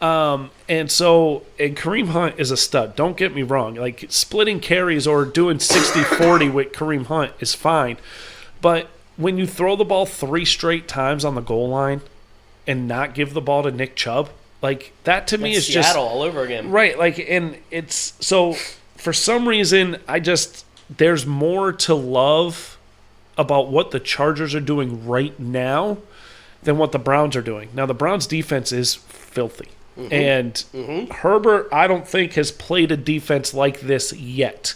[SPEAKER 1] And Kareem Hunt is a stud. Don't get me wrong. Like, splitting carries or doing 60-40 with Kareem Hunt is fine. But when you throw the ball 3 straight times on the goal line and not give the ball to Nick Chubb, like, that to me is
[SPEAKER 2] Seattle
[SPEAKER 1] just
[SPEAKER 2] Seattle all over again.
[SPEAKER 1] Right, like, and it's so for some reason there's more to love about what the Chargers are doing right now than what the Browns are doing. Now, the Browns defense is filthy. And Herbert, I don't think, has played a defense like this yet.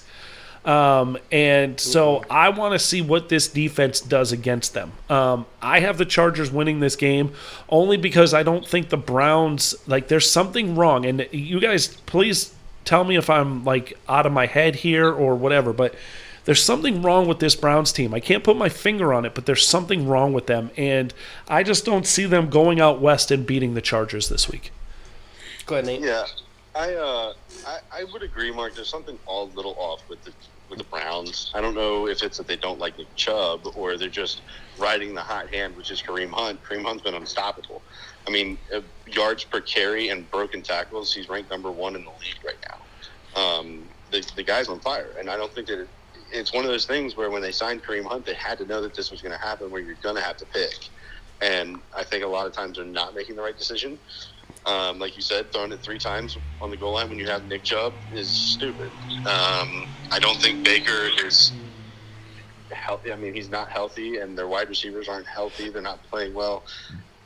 [SPEAKER 1] So I want to see what this defense does against them. I have the Chargers winning this game only because I don't think the Browns, like, there's something wrong. And you guys, please tell me if I'm, like, out of my head here or whatever, but there's something wrong with this Browns team. I can't put my finger on it, but there's something wrong with them. And I just don't see them going out west and beating the Chargers this week.
[SPEAKER 2] Go ahead, Nate.
[SPEAKER 3] Yeah, I would agree, Mark. There's something a little off with the Browns. I don't know if it's that they don't like Nick Chubb or they're just riding the hot hand, which is Kareem Hunt. Kareem Hunt's been unstoppable. I mean, yards per carry and broken tackles, he's ranked number 1 in the league right now. The guy's on fire, and I don't think that it's one of those things where when they signed Kareem Hunt, they had to know that this was going to happen, where you're going to have to pick. And I think a lot of times they're not making the right decision. Like you said, throwing it 3 times on the goal line when you have Nick Chubb is stupid. I don't think Baker is healthy. I mean, he's not healthy, and their wide receivers aren't healthy. They're not playing well.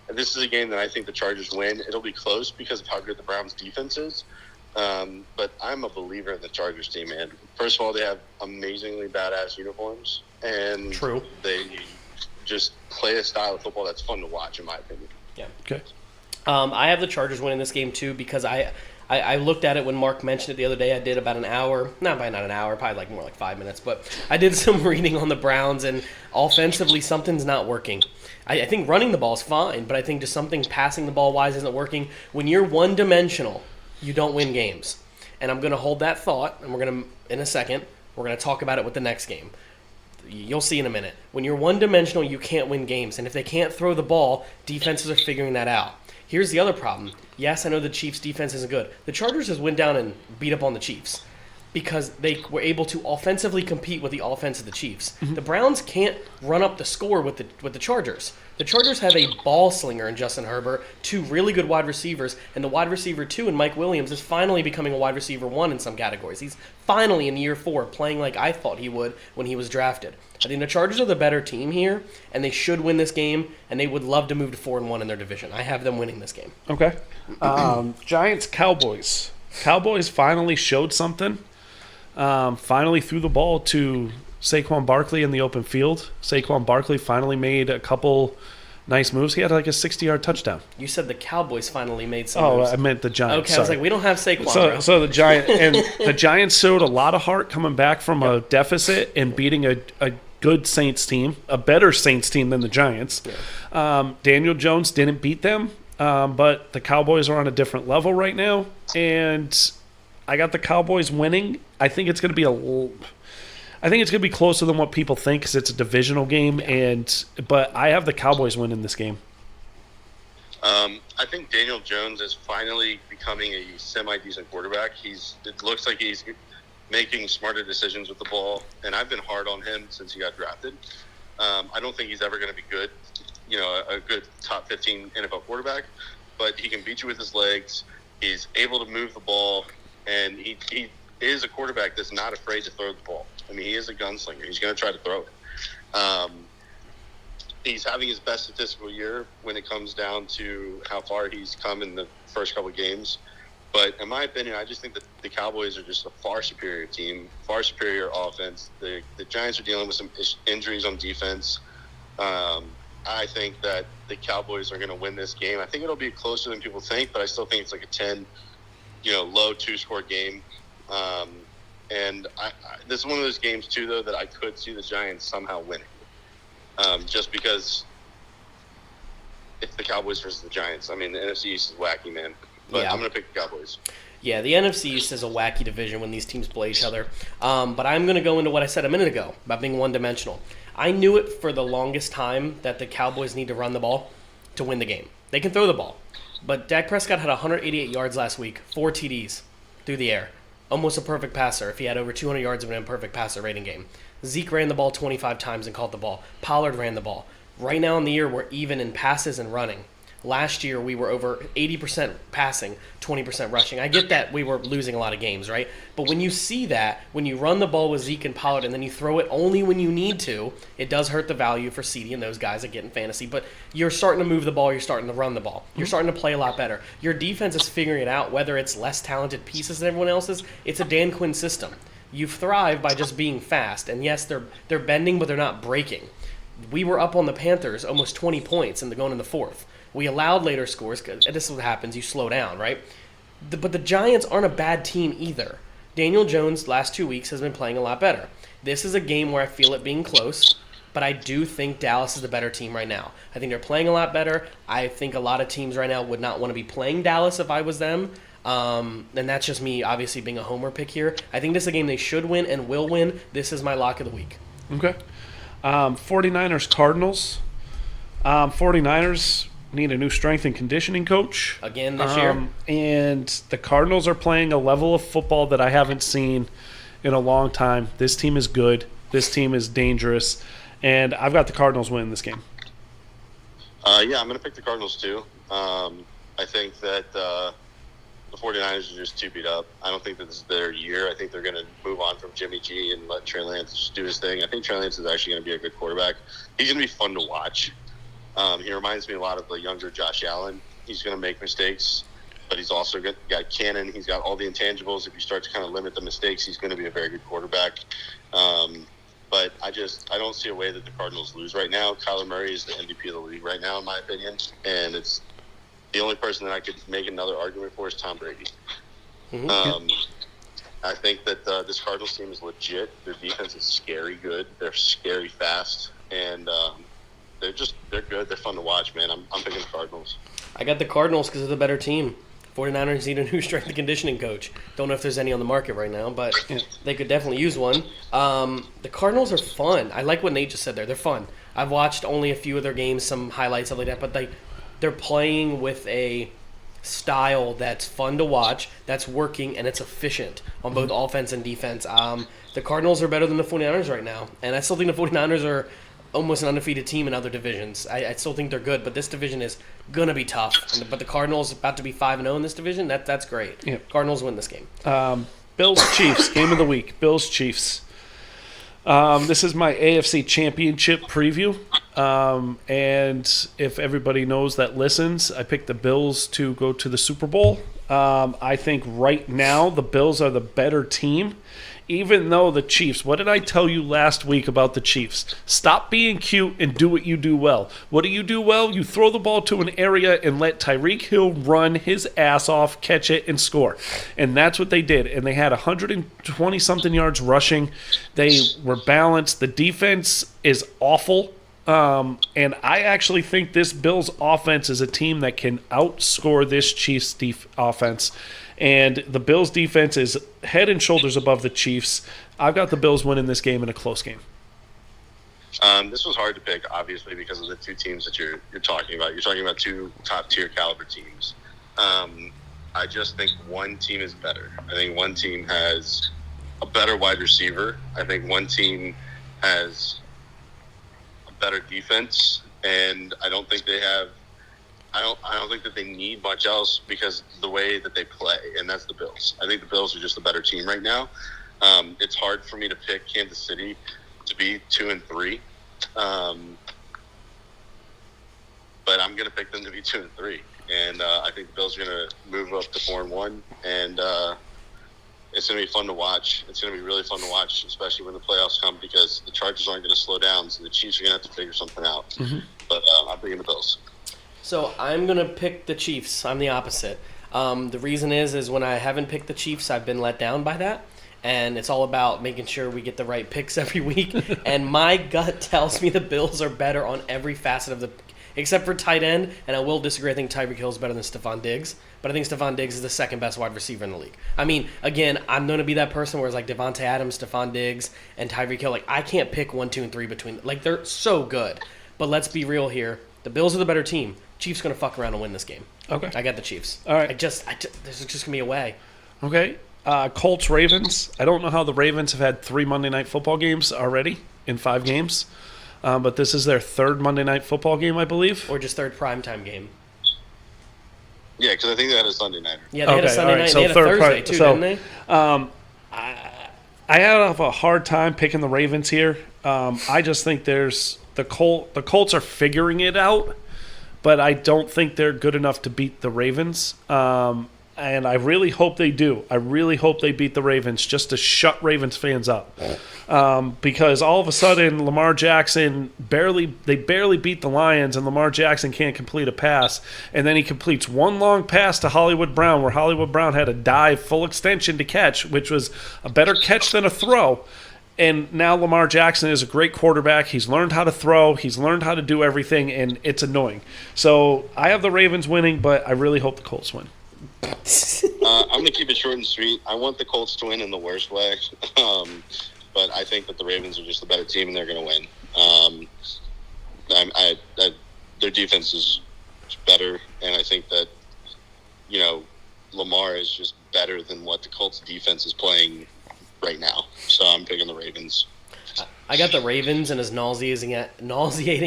[SPEAKER 3] And this is a game that I think the Chargers win. It'll be close because of how good the Browns' defense is. But I'm a believer in the Chargers team, man. First of all, they have amazingly badass uniforms, and
[SPEAKER 2] True.
[SPEAKER 3] they just play a style of football that's fun to watch, in my opinion.
[SPEAKER 2] Yeah.
[SPEAKER 1] Okay.
[SPEAKER 2] I have the Chargers winning this game too because I looked at it when Marc mentioned it the other day. I did about an hour, not an hour, probably like more like 5 minutes, but I did some reading on the Browns, and offensively something's not working. I think running the ball is fine, but I think just something passing the ball wise isn't working. When you're one-dimensional, you don't win games. And I'm going to hold that thought, and we're going to, in a second, we're going to talk about it with the next game. You'll see in a minute. When you're one-dimensional, you can't win games. And if they can't throw the ball, defenses are figuring that out. Here's the other problem. Yes, I know the Chiefs' defense isn't good. The Chargers just went down and beat up on the Chiefs because they were able to offensively compete with the offense of the Chiefs. The Browns can't run up the score with the Chargers. The Chargers have a ball slinger in Justin Herbert, 2 really good wide receivers, and the wide receiver 2 in Mike Williams is finally becoming a wide receiver 1 in some categories. He's finally in year 4 playing like I thought he would when he was drafted. I think the Chargers are the better team here, and they should win this game, and they would love to move to 4-1 in their division. I have them winning this game.
[SPEAKER 1] Okay. Giants, Cowboys. Cowboys finally showed something. Finally threw the ball to Saquon Barkley in the open field. Saquon Barkley finally made a couple nice moves. He had like a 60-yard touchdown.
[SPEAKER 2] You said the Cowboys finally made some moves.
[SPEAKER 1] I meant the Giants.
[SPEAKER 2] Okay, I was like, we don't have Saquon, bro.
[SPEAKER 1] So the Giants showed a lot of heart coming back from a deficit and beating a good Saints team, a better Saints team than the Giants. Yeah. Daniel Jones didn't beat them, but the Cowboys are on a different level right now, and I got the Cowboys winning. I think it's going to be closer than what people think because it's a divisional game, but I have the Cowboys winning this game.
[SPEAKER 3] I think Daniel Jones is finally becoming a semi-decent quarterback. It looks like he's making smarter decisions with the ball, and I've been hard on him since he got drafted. I don't think he's ever going to be good, a good top 15 NFL quarterback, but he can beat you with his legs. He's able to move the ball, and he is a quarterback that's not afraid to throw the ball. I mean, he is a gunslinger. He's going to try to throw it. He's having his best statistical year when it comes down to how far he's come in the first couple of games. But in my opinion, I just think that the Cowboys are just a far superior team, far superior offense. The Giants are dealing with some injuries on defense. I think that the Cowboys are going to win this game. I think it'll be closer than people think, but I still think it's like a 10, low 2-score game. And this is one of those games, too, though, that I could see the Giants somehow winning. Just because it's the Cowboys versus the Giants. I mean, the NFC East is wacky, man. But yeah. I'm going to pick the Cowboys.
[SPEAKER 2] Yeah, the NFC East is a wacky division when these teams play each other. But I'm going to go into what I said a minute ago about being one-dimensional. I knew it for the longest time that the Cowboys need to run the ball to win the game. They can throw the ball. But Dak Prescott had 188 yards last week, 4 TDs through the air. Almost a perfect passer if he had over 200 yards of an imperfect passer rating game. Zeke ran the ball 25 times and caught the ball. Pollard ran the ball. Right now in the year, we're even in passes and running. Last year, we were over 80% passing, 20% rushing. I get that we were losing a lot of games, right? But when you see that, when you run the ball with Zeke and Pollard and then you throw it only when you need to, it does hurt the value for CD and those guys that get in fantasy. But you're starting to move the ball. You're starting to run the ball. You're starting to play a lot better. Your defense is figuring it out, whether it's less talented pieces than everyone else's. It's a Dan Quinn system. You thrive by just being fast. And yes, they're bending, but they're not breaking. We were up on the Panthers almost 20 points going in the fourth. We allowed later scores, because this is what happens. You slow down, right? But the Giants aren't a bad team either. Daniel Jones, last 2 weeks, has been playing a lot better. This is a game where I feel it being close, but I do think Dallas is the better team right now. I think they're playing a lot better. I think a lot of teams right now would not want to be playing Dallas if I was them. And that's just me, obviously, being a homer pick here. I think this is a game they should win and will win. This is my lock of the week.
[SPEAKER 1] Okay. 49ers, Cardinals. 49ers need a new strength and conditioning coach
[SPEAKER 2] again this year,
[SPEAKER 1] and the Cardinals are playing a level of football that I haven't seen in a long time. This team is good. This team is dangerous, and I've got the Cardinals winning this game.
[SPEAKER 3] Yeah, I'm going to pick the Cardinals too. I think that the 49ers are just too beat up. I don't think that this is their year. I think they're going to move on from Jimmy G and let Trey Lance do his thing. I think Trey Lance is actually going to be a good quarterback. He's going to be fun to watch. He reminds me a lot of the younger Josh Allen. He's going to make mistakes, but he's also got cannon. He's got all the intangibles. If you start to kind of limit the mistakes, he's going to be a very good quarterback. But I don't see a way that the Cardinals lose right now. Kyler Murray is the MVP of the league right now, in my opinion, and it's the only person that I could make another argument for is Tom Brady. Mm-hmm. I think that this Cardinals team is legit. Their defense is scary good. They're scary fast, and they're good. They're fun to watch, man. I'm picking the Cardinals.
[SPEAKER 2] I got the Cardinals because they're the better team. 49ers need a new strength and conditioning coach. Don't know if there's any on the market right now, but they could definitely use one. The Cardinals are fun. I like what Nate just said there. They're fun. I've watched only a few of their games, some highlights, stuff like that, but they're playing with a style that's fun to watch, that's working, and it's efficient on both offense and defense. The Cardinals are better than the 49ers right now, and I still think the 49ers are almost an undefeated team in other divisions. I still think they're good, but this division is going to be tough. But the Cardinals about to be 5-0 in this division. That's great. Yep. Cardinals win this game.
[SPEAKER 1] Bills-Chiefs, game of the week. Bills-Chiefs. This is my AFC Championship preview. And if everybody knows that listens, I picked the Bills to go to the Super Bowl. I think right now the Bills are the better team. Even though the Chiefs, what did I tell you last week about the Chiefs? Stop being cute and do what you do well. What do you do well? You throw the ball to an area and let Tyreek Hill run his ass off, catch it, and score. And that's what they did. And they had 120-something yards rushing. They were balanced. The defense is awful. And I actually think this Bills offense is a team that can outscore this Chiefs offense. And the Bills defense is head and shoulders above the Chiefs. I've got the Bills winning this game in a close game.
[SPEAKER 3] This was hard to pick, obviously, because of the two teams that you're talking about. You're talking about two top-tier caliber teams. I just think one team is better. I think one team has a better wide receiver. I think one team has a better defense, and I don't think they have. I don't think that they need much else because of the way that they play, and that's the Bills. I think the Bills are just a better team right now. It's hard for me to pick Kansas City to be 2-3, but I'm going to pick them to be 2-3, and I think the Bills are going to move up to 4-1, and it's going to be fun to watch. It's going to be really fun to watch, especially when the playoffs come, because the Chargers aren't going to slow down, so the Chiefs are going to have to figure something out. Mm-hmm. But I'm picking the Bills.
[SPEAKER 2] So I'm going to pick the Chiefs. I'm the opposite. The reason is when I haven't picked the Chiefs, I've been let down by that. And it's all about making sure we get the right picks every week. And my gut tells me the Bills are better on every facet of the – except for tight end. And I will disagree. I think Tyreek Hill is better than Stephon Diggs. But I think Stephon Diggs is the second best wide receiver in the league. I mean, again, I'm going to be that person where it's like Devontae Adams, Stephon Diggs, and Tyreek Hill. Like, I can't pick 1, 2, and 3 between – like, they're so good. But let's be real here. The Bills are the better team. Chiefs going to fuck around and win this game.
[SPEAKER 1] Okay.
[SPEAKER 2] I got the Chiefs.
[SPEAKER 1] All right.
[SPEAKER 2] This is just going to be a way.
[SPEAKER 1] Okay. Colts, Ravens. I don't know how the Ravens have had 3 Monday Night Football games already in 5 games. But this is their 3rd Monday Night Football game, I believe.
[SPEAKER 2] Or just 3rd primetime game.
[SPEAKER 3] Yeah, because I think they had a Sunday night.
[SPEAKER 2] Yeah, they had a Sunday night. So they had a Thursday, too, didn't they?
[SPEAKER 1] I have a hard time picking the Ravens here. I just think there's the Colts are figuring it out, but I don't think they're good enough to beat the Ravens. And I really hope they do. I really hope they beat the Ravens just to shut Ravens fans up. Because all of a sudden, Lamar Jackson barely beat the Lions, and Lamar Jackson can't complete a pass. And then he completes one long pass to Hollywood Brown, where Hollywood Brown had a dive full extension to catch, which was a better catch than a throw. And now Lamar Jackson is a great quarterback. He's learned how to throw. He's learned how to do everything, and it's annoying. So I have the Ravens winning, but I really hope the Colts win.
[SPEAKER 3] I'm going to keep it short and sweet. I want the Colts to win in the worst way. But I think that the Ravens are just the better team, and they're going to win. Their defense is better, and I think that, Lamar is just better than what the Colts defense is playing right now. So I'm picking the Ravens.
[SPEAKER 2] I got the Ravens, and as nauseating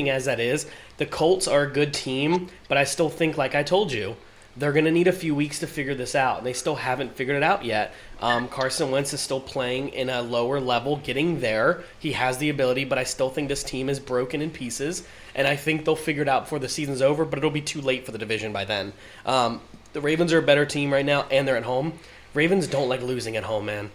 [SPEAKER 2] as that is, the Colts are a good team, but I still think, like I told you, they're going to need a few weeks to figure this out. They still haven't figured it out yet. Carson Wentz is still playing in a lower level, getting there. He has the ability, but I still think this team is broken in pieces, and I think they'll figure it out before the season's over, but it'll be too late for the division by then. The Ravens are a better team right now, and they're at home. Ravens don't like losing at home, man.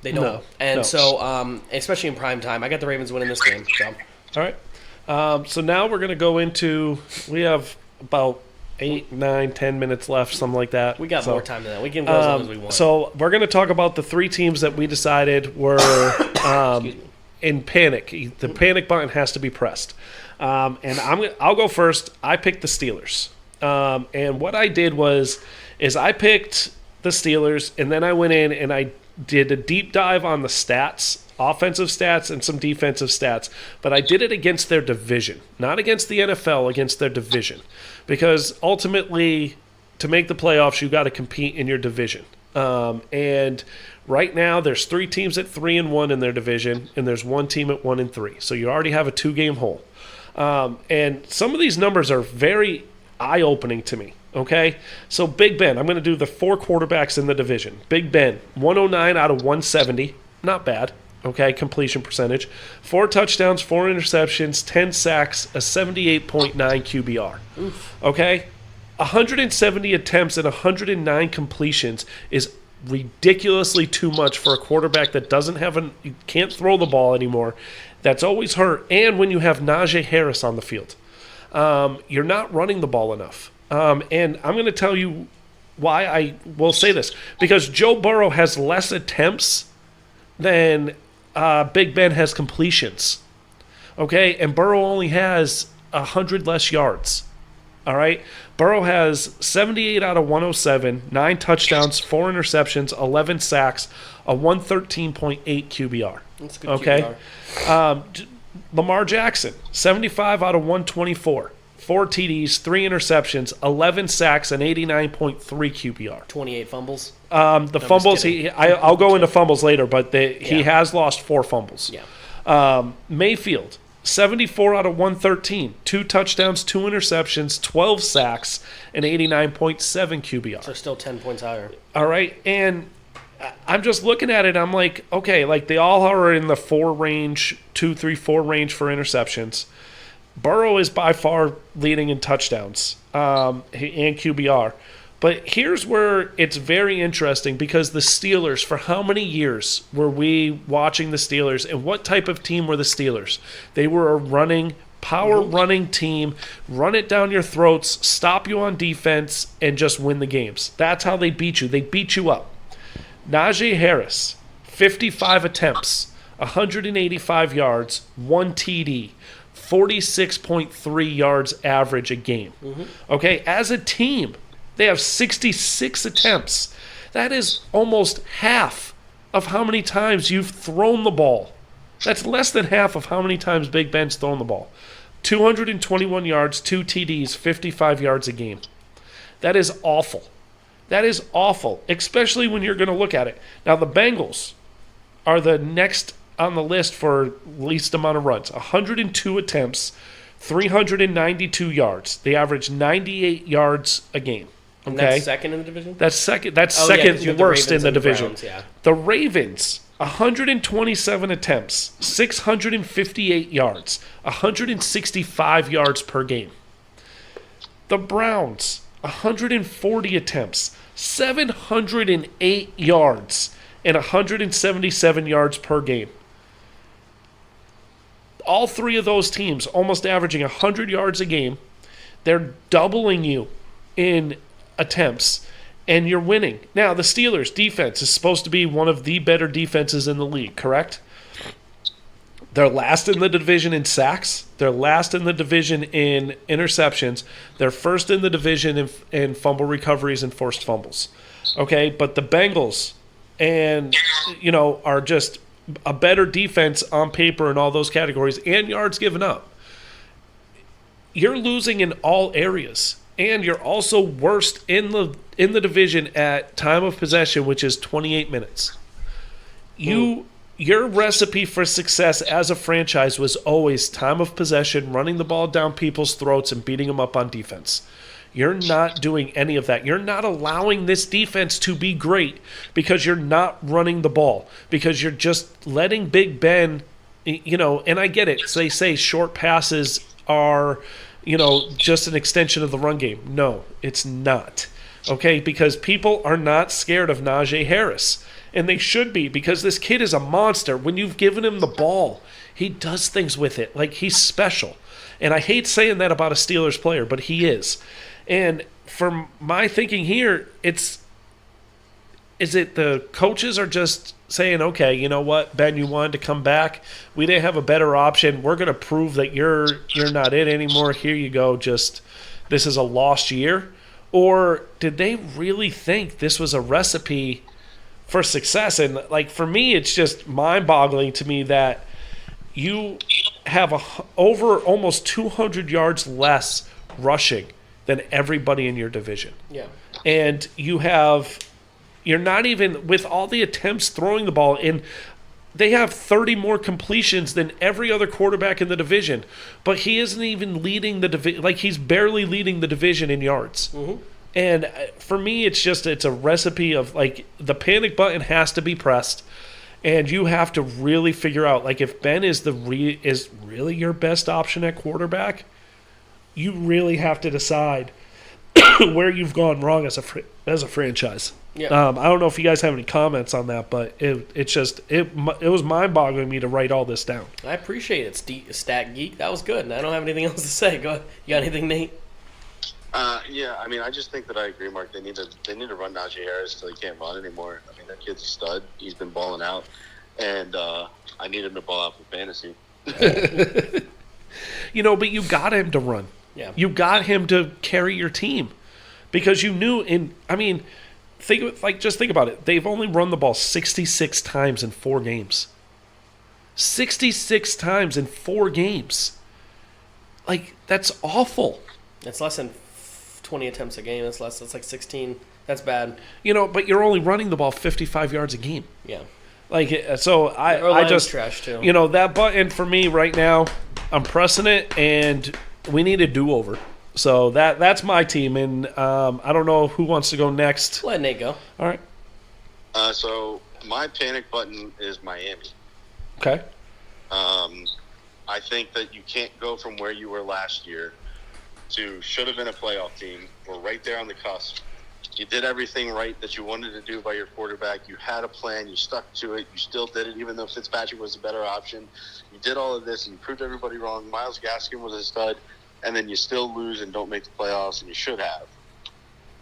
[SPEAKER 2] They don't.
[SPEAKER 1] No,
[SPEAKER 2] and
[SPEAKER 1] no.
[SPEAKER 2] so, especially in prime time, I got the Ravens winning this game. So.
[SPEAKER 1] All right. So now we're going to go into, we have about 8, 9, 10 minutes left, something like that.
[SPEAKER 2] We got more time than that. We can go as long as we want.
[SPEAKER 1] So we're going to talk about the 3 teams that we decided were in panic. The panic button has to be pressed. And I'll go first. I picked the Steelers. And what I did is I picked the Steelers, and then I went in and I did a deep dive on the stats, offensive stats and some defensive stats, but I did it against their division, not against the NFL, against their division. Because ultimately, to make the playoffs, you got to compete in your division. And right now, there's 3 teams at 3-1 in their division, and there's 1 team at 1-3. So you already have a 2-game hole. And some of these numbers are very eye-opening to me. Okay, so Big Ben, I'm going to do the 4 quarterbacks in the division. Big Ben, 109 out of 170, not bad. Okay, completion percentage, 4 touchdowns, 4 interceptions, 10 sacks, a 78.9 QBR.
[SPEAKER 2] Oof.
[SPEAKER 1] Okay, 170 attempts and 109 completions is ridiculously too much for a quarterback that you can't throw the ball anymore. That's always hurt, and when you have Najee Harris on the field, you're not running the ball enough. And I'm going to tell you why I will say this. Because Joe Burrow has less attempts than Big Ben has completions. Okay? And Burrow only has 100 less yards. All right? Burrow has 78 out of 107, 9 touchdowns, 4 interceptions, 11 sacks, a 113.8 QBR.
[SPEAKER 2] That's a good
[SPEAKER 1] okay?
[SPEAKER 2] QBR.
[SPEAKER 1] Lamar Jackson, 75 out of 124. 4 TDs, 3 interceptions, 11 sacks, and 89.3 QBR.
[SPEAKER 2] 28 fumbles.
[SPEAKER 1] The fumbles, I'll go into fumbles later, but he has lost 4 fumbles.
[SPEAKER 2] Yeah.
[SPEAKER 1] Mayfield, 74 out of 113, 2 touchdowns, 2 interceptions, 12 sacks, and 89.7 QBR.
[SPEAKER 2] So still 10 points higher.
[SPEAKER 1] All right, and I'm just looking at it, I'm like, okay, like they all are in the 4 range, 2, 3, 4 range for interceptions. Burrow is by far leading in touchdowns and QBR. But here's where it's very interesting because the Steelers, for how many years were we watching the Steelers, and what type of team were the Steelers? They were a power-running team, run it down your throats, stop you on defense, and just win the games. That's how they beat you. They beat you up. Najee Harris, 55 attempts, 185 yards, 1 TD. 46.3 yards average a game. Mm-hmm. Okay, as a team, they have 66 attempts. That is almost half of how many times you've thrown the ball. That's less than half of how many times Big Ben's thrown the ball. 221 yards, 2 TDs, 55 yards a game. That is awful. That is awful, especially when you're going to look at it. Now, the Bengals are the next on the list for least amount of runs. 102 attempts, 392 yards. They average 98 yards a game. Okay?
[SPEAKER 2] And that's second in the division?
[SPEAKER 1] That's second worst in the division.
[SPEAKER 2] Browns, yeah.
[SPEAKER 1] The Ravens, 127 attempts, 658 yards, 165 yards per game. The Browns, 140 attempts, 708 yards, and 177 yards per game. All 3 of those teams almost averaging 100 yards a game. They're doubling you in attempts, and you're winning. Now, the Steelers' defense is supposed to be one of the better defenses in the league, correct? They're last in the division in sacks. They're last in the division in interceptions. They're first in the division in fumble recoveries and forced fumbles. Okay, but the Bengals are just a better defense on paper in all those categories and yards given up. You're losing in all areas, and you're also worst in the division at time of possession, which is 28 minutes. Your recipe for success as a franchise was always time of possession, running the ball down people's throats and beating them up on defense. You're not doing any of that. You're not allowing this defense to be great because you're not running the ball, because you're just letting Big Ben, and I get it. They say short passes are, just an extension of the run game. No, it's not. Okay, because people are not scared of Najee Harris. And they should be, because this kid is a monster. When you've given him the ball, he does things with it. Like, he's special. And I hate saying that about a Steelers player, but he is. And from my thinking here, is it the coaches are just saying, okay, you know what, Ben, you wanted to come back. We didn't have a better option. We're going to prove that you're not it anymore. Here you go. Just this is a lost year. Or did they really think this was a recipe for success? And like, for me, it's just mind-boggling to me that you have over almost 200 yards less rushing than everybody in your division.
[SPEAKER 2] Yeah.
[SPEAKER 1] And you're not even, with all the attempts throwing the ball in, they have 30 more completions than every other quarterback in the division. But he isn't even leading the division. Like, he's barely leading the division in yards. Mm-hmm. And for me, it's a recipe of, like, the panic button has to be pressed. And you have to really figure out, like, if Ben is really your best option at quarterback, you really have to decide where you've gone wrong as a franchise.
[SPEAKER 2] Yeah.
[SPEAKER 1] I don't know if you guys have any comments on that, but it was mind-boggling me to write all this down.
[SPEAKER 2] I appreciate it, Stat Geek. That was good, and I don't have anything else to say. Go ahead. You got anything, Nate?
[SPEAKER 3] Yeah, I mean, I just think that I agree, Mark. They need to run Najee Harris until he can't run anymore. I mean, that kid's a stud. He's been balling out, and I need him to ball out for fantasy.
[SPEAKER 1] But you got him to run.
[SPEAKER 2] Yeah.
[SPEAKER 1] You got him to carry your team because you knew. Just think about it. They've only run the ball 66 times in 4 games. 66 times in 4 games. Like, that's awful.
[SPEAKER 2] It's less than 20 attempts a game. That's like 16. That's bad.
[SPEAKER 1] But you're only running the ball 55 yards a game.
[SPEAKER 2] Yeah.
[SPEAKER 1] Like, so I just
[SPEAKER 2] trash too.
[SPEAKER 1] That button for me right now, I'm pressing it, and we need a do-over. So that's my team, and I don't know who wants to go next.
[SPEAKER 2] Let Nate go.
[SPEAKER 1] All right.
[SPEAKER 3] So my panic button is Miami.
[SPEAKER 1] Okay.
[SPEAKER 3] I think that you can't go from where you were last year to should have been a playoff team. We're right there on the cusp. You did everything right that you wanted to do by your quarterback. You had a plan. You stuck to it. You still did it, even though Fitzpatrick was a better option. You did all of this, and you proved everybody wrong. Myles Gaskin was a stud, and then you still lose and don't make the playoffs, and you should have.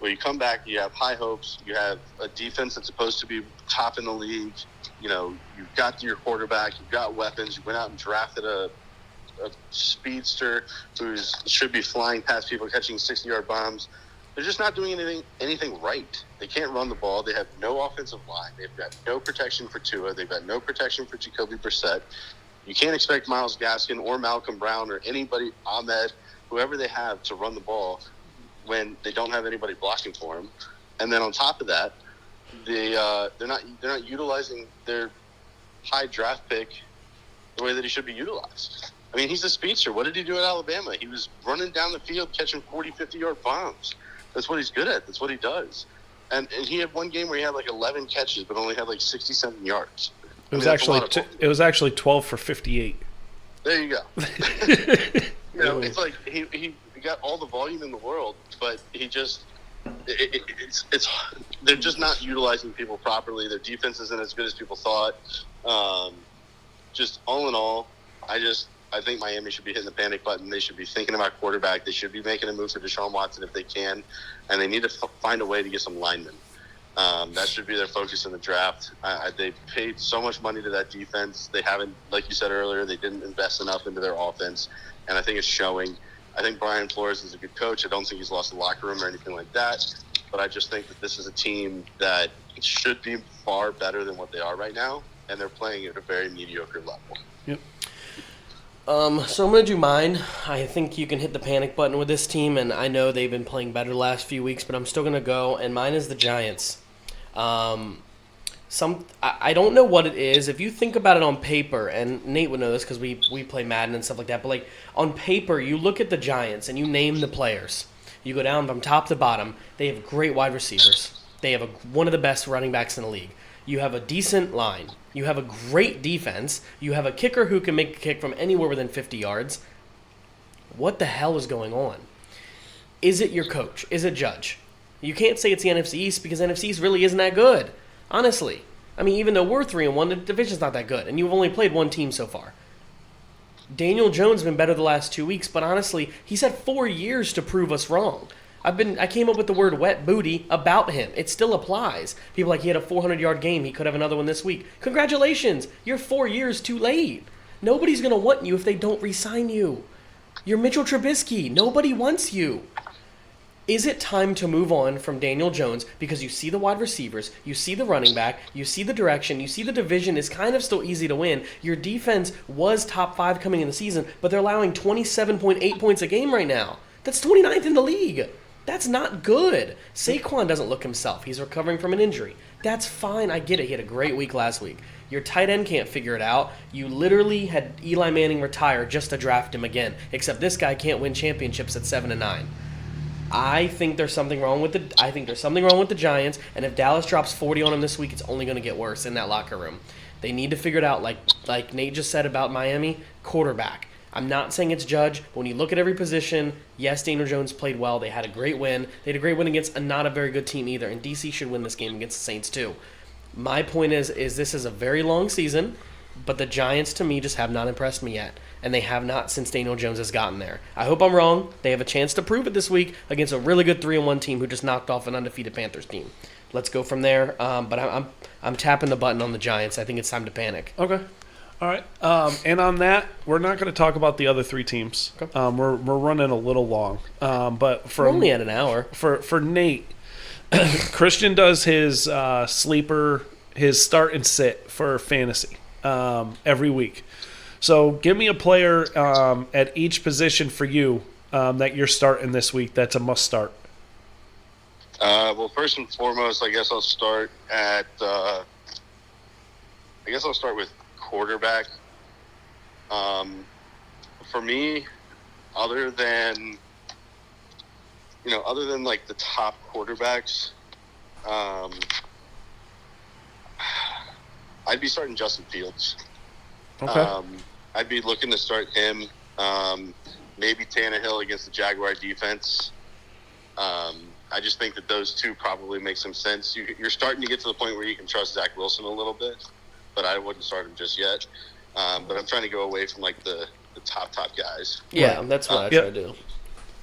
[SPEAKER 3] Well, you come back, you have high hopes. You have a defense that's supposed to be top in the league. You've got your quarterback. You've got weapons. You went out and drafted a speedster who should be flying past people, catching 60-yard bombs. They're just not doing anything right. They can't run the ball. They have no offensive line. They've got no protection for Tua. They've got no protection for Jacoby Brissett. You can't expect Myles Gaskin or Malcolm Brown or anybody, Ahmed, whoever they have, to run the ball when they don't have anybody blocking for them. And then on top of that, they're not utilizing their high draft pick the way that he should be utilized. I mean, he's a speedster. What did he do at Alabama? He was running down the field catching 40, 50-yard bombs. That's what he's good at. That's what he does. And he had one game where he had like 11 catches but only had like 67 yards.
[SPEAKER 1] It was actually 12 for 58.
[SPEAKER 3] There you go. It's like he got all the volume in the world, but he just they're just not utilizing people properly. Their defense isn't as good as people thought. Just all in all, I think Miami should be hitting the panic button. They should be thinking about quarterback. They should be making a move for Deshaun Watson if they can, and they need to find a way to get some linemen. That should be their focus in the draft. They paid so much money to that defense. They haven't, like you said earlier, they didn't invest enough into their offense, and I think it's showing. I think Brian Flores is a good coach. I don't think he's lost the locker room or anything like that, but I just think that this is a team that should be far better than what they are right now, and they're playing at a very mediocre level.
[SPEAKER 1] Yep.
[SPEAKER 2] So I'm going to do mine. I think you can hit the panic button with this team, and I know they've been playing better the last few weeks, but I'm still going to go, and mine is the Giants. I don't know what it is. If you think about it on paper, and Nate would know this because we play Madden and stuff like that, but like on paper, you look at the Giants and you name the players. You go down from top to bottom. They have great wide receivers. They have one of the best running backs in the league. You have a decent line. You have a great defense. You have a kicker who can make a kick from anywhere within 50 yards. What the hell is going on? Is it your coach? Is it Judge? You can't say it's the NFC East because NFC East really isn't that good, honestly. I mean, even though we're 3-1, the division's not that good, and you've only played one team so far. Daniel Jones has been better the last 2 weeks, but honestly, he's had 4 years to prove us wrong. I came up with the word wet booty about him. It still applies. People are like, he had a 400-yard game. He could have another one this week. Congratulations. You're 4 years too late. Nobody's going to want you if they don't re-sign you. You're Mitchell Trubisky. Nobody wants you. Is it time to move on from Daniel Jones because you see the wide receivers, you see the running back, you see the direction, you see the division is kind of still easy to win. Your defense was top 5 coming in the season, but they're allowing 27.8 points a game right now. That's 29th in the league. That's not good. Saquon doesn't look himself. He's recovering from an injury. That's fine. I get it. He had a great week last week. Your tight end can't figure it out. You literally had Eli Manning retire just to draft him again, except this guy can't win championships at 7-9. I think there's something wrong with the Giants, and if Dallas drops 40 on them this week, it's only going to get worse in that locker room. They need to figure it out, like Nate just said about Miami, quarterback. I'm not saying it's Judge, but when you look at every position, yes, Daniel Jones played well. They had a great win. They had a great win against not a very good team either, and DC should win this game against the Saints too. My point is this is a very long season, but the Giants, to me, just have not impressed me yet. And they have not since Daniel Jones has gotten there. I hope I'm wrong. They have a chance to prove it this week against a really good 3-1 team who just knocked off an undefeated Panthers team. Let's go from there. But I'm tapping the button on the Giants. I think it's time to panic.
[SPEAKER 1] Okay. All right. And on that, we're not going to talk about the other 3 teams.
[SPEAKER 2] Okay.
[SPEAKER 1] We're running a little long. But
[SPEAKER 2] We're only at an hour.
[SPEAKER 1] For Nate, Christian does his sleeper, his start and sit for fantasy every week. So give me a player at each position for you that you're starting this week that's a must start.
[SPEAKER 3] Well, first and foremost, I guess I'll start with quarterback. For me, other than like the top quarterbacks, I'd be starting Justin Fields.
[SPEAKER 1] Okay.
[SPEAKER 3] I'd be looking to start him. Maybe Tannehill against the Jaguar defense. I just think that those two probably make some sense. You're starting to get to the point where you can trust Zach Wilson a little bit, but I wouldn't start him just yet. But I'm trying to go away from like the top guys.
[SPEAKER 2] Yeah, that's what I try to do.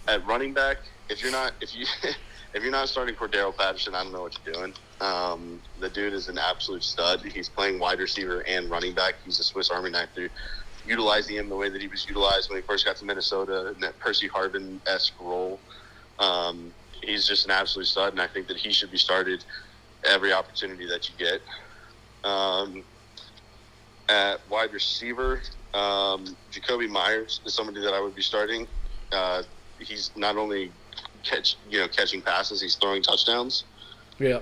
[SPEAKER 3] At running back, if you're not starting Cordero Patterson, I don't know what you're doing. The dude is an absolute stud. He's playing wide receiver and running back. He's a Swiss Army knife. They're utilizing him the way that he was utilized when he first got to Minnesota in that Percy Harvin-esque role. He's just an absolute stud, and I think that he should be started every opportunity that you get. At wide receiver, Jacoby Myers is somebody that I would be starting. He's not only catching passes, he's throwing touchdowns.
[SPEAKER 1] Yeah.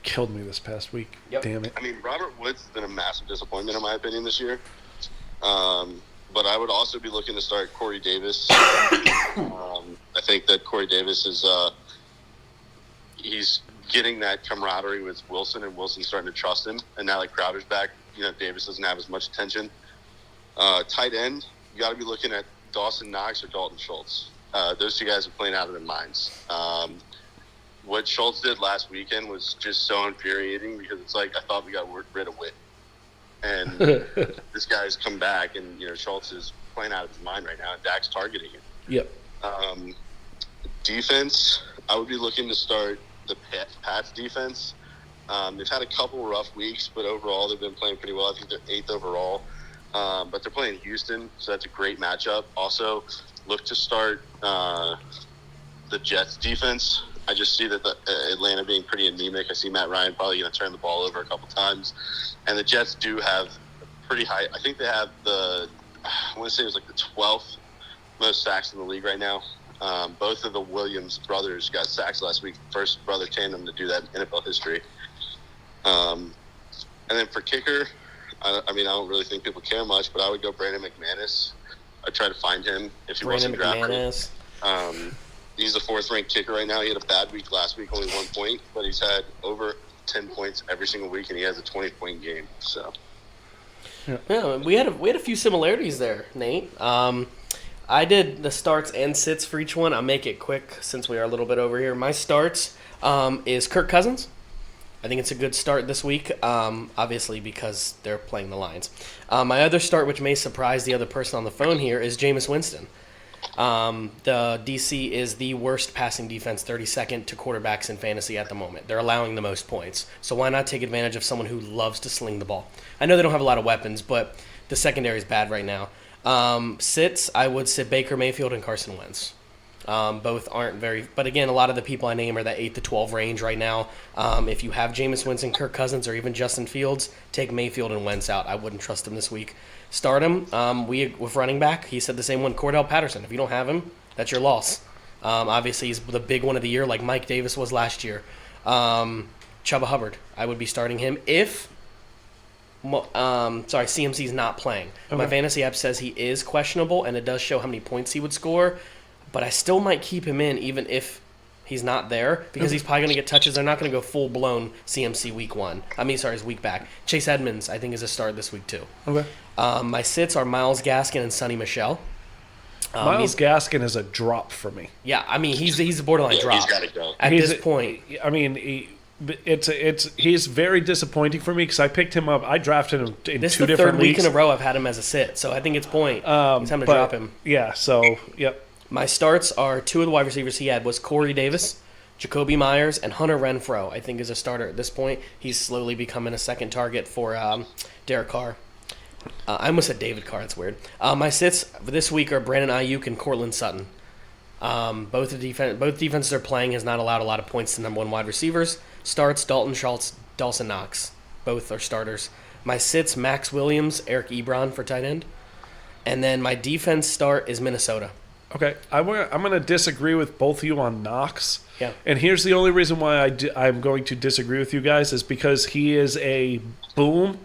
[SPEAKER 1] Killed me this past week.
[SPEAKER 2] Yep.
[SPEAKER 1] Damn it.
[SPEAKER 3] I mean, Robert Woods has been a massive disappointment in my opinion this year. But I would also be looking to start Corey Davis. I think that Corey Davis is he's getting that camaraderie with Wilson, and Wilson's starting to trust him. And now that Crowder's back, Davis doesn't have as much attention. Tight end, you got to be looking at Dawson Knox or Dalton Schultz. Those two guys are playing out of their minds. What Schultz did last weekend was just so infuriating because it's like I thought we got rid of Witt. And this guy's come back, and Schultz is playing out of his mind right now, and Dak's targeting him.
[SPEAKER 1] Yep.
[SPEAKER 3] Defense, I would be looking to start the Pats defense. They've had a couple rough weeks, but overall they've been playing pretty well. I think they're 8th overall. But they're playing Houston, so that's a great matchup. Also, look to start the Jets defense. I just see that Atlanta being pretty anemic. I see Matt Ryan probably going to turn the ball over a couple times. And the Jets do have pretty high – I think they have I want to say it was like the 12th most sacks in the league right now. Both of the Williams brothers got sacks last week. First brother tandem to do that in NFL history. And then for kicker, I don't really think people care much, but I would go Brandon McManus. I'd try to find him if he wasn't drafted. He's the 4th-ranked kicker right now. He had a bad week last week, only 1 point, but he's had over 10 points every single week, and he has a 20-point game. So,
[SPEAKER 2] yeah, we had a few similarities there, Nate. I did the starts and sits for each one. I'll make it quick since we are a little bit over here. My starts is Kirk Cousins. I think it's a good start this week, obviously because they're playing the Lions. My other start, which may surprise the other person on the phone here, is Jameis Winston. The DC is the worst passing defense, 32nd to quarterbacks in fantasy at the moment. They're allowing the most points. So why not take advantage of someone who loves to sling the ball? I know they don't have a lot of weapons, but the secondary is bad right now. Sits, I would sit Baker Mayfield and Carson Wentz. Both aren't very, but again, a lot of the people I name are that 8 to 12 range right now. If you have Jameis Winston, Kirk Cousins, or even Justin Fields, take Mayfield and Wentz out. I wouldn't trust him this week. Start him. With running back, he said the same one, Cordell Patterson. If you don't have him, that's your loss. Obviously, he's the big one of the year, like Mike Davis was last year. Chuba Hubbard, I would be starting him if. CMC's not playing. Okay. My fantasy app says he is questionable, and it does show how many points he would score. But I still might keep him in even if he's not there because he's probably going to get touches. They're not going to go full-blown CMC week one. His week back. Chase Edmonds, I think, is a start this week too.
[SPEAKER 1] Okay.
[SPEAKER 2] My sits are Myles Gaskin and Sonny Michel.
[SPEAKER 1] Myles Gaskin is a drop for me.
[SPEAKER 2] Yeah, I mean, he's a borderline drop.
[SPEAKER 3] He's got to go.
[SPEAKER 2] At this point.
[SPEAKER 1] I mean, he's very disappointing for me because I picked him up. I drafted him in 2 different leagues.
[SPEAKER 2] This is the third week in a row I've had him as a sit, so I think it's time to drop him.
[SPEAKER 1] Yeah, so, yep.
[SPEAKER 2] My starts are 2 of the wide receivers he had was Corey Davis, Jacoby Myers, and Hunter Renfrow, I think, is a starter at this point. He's slowly becoming a second target for Derek Carr. I almost said David Carr. That's weird. My sits this week are Brandon Ayuk and Cortland Sutton. Both defenses are playing has not allowed a lot of points to number one wide receivers. Starts Dalton Schultz, Dawson Knox. Both are starters. My sits Max Williams, Eric Ebron for tight end. And then my defense start is Minnesota.
[SPEAKER 1] Okay, I'm going to disagree with both of you on Knox.
[SPEAKER 2] Yeah.
[SPEAKER 1] And here's the only reason why I'm going to disagree with you guys is because he is a boom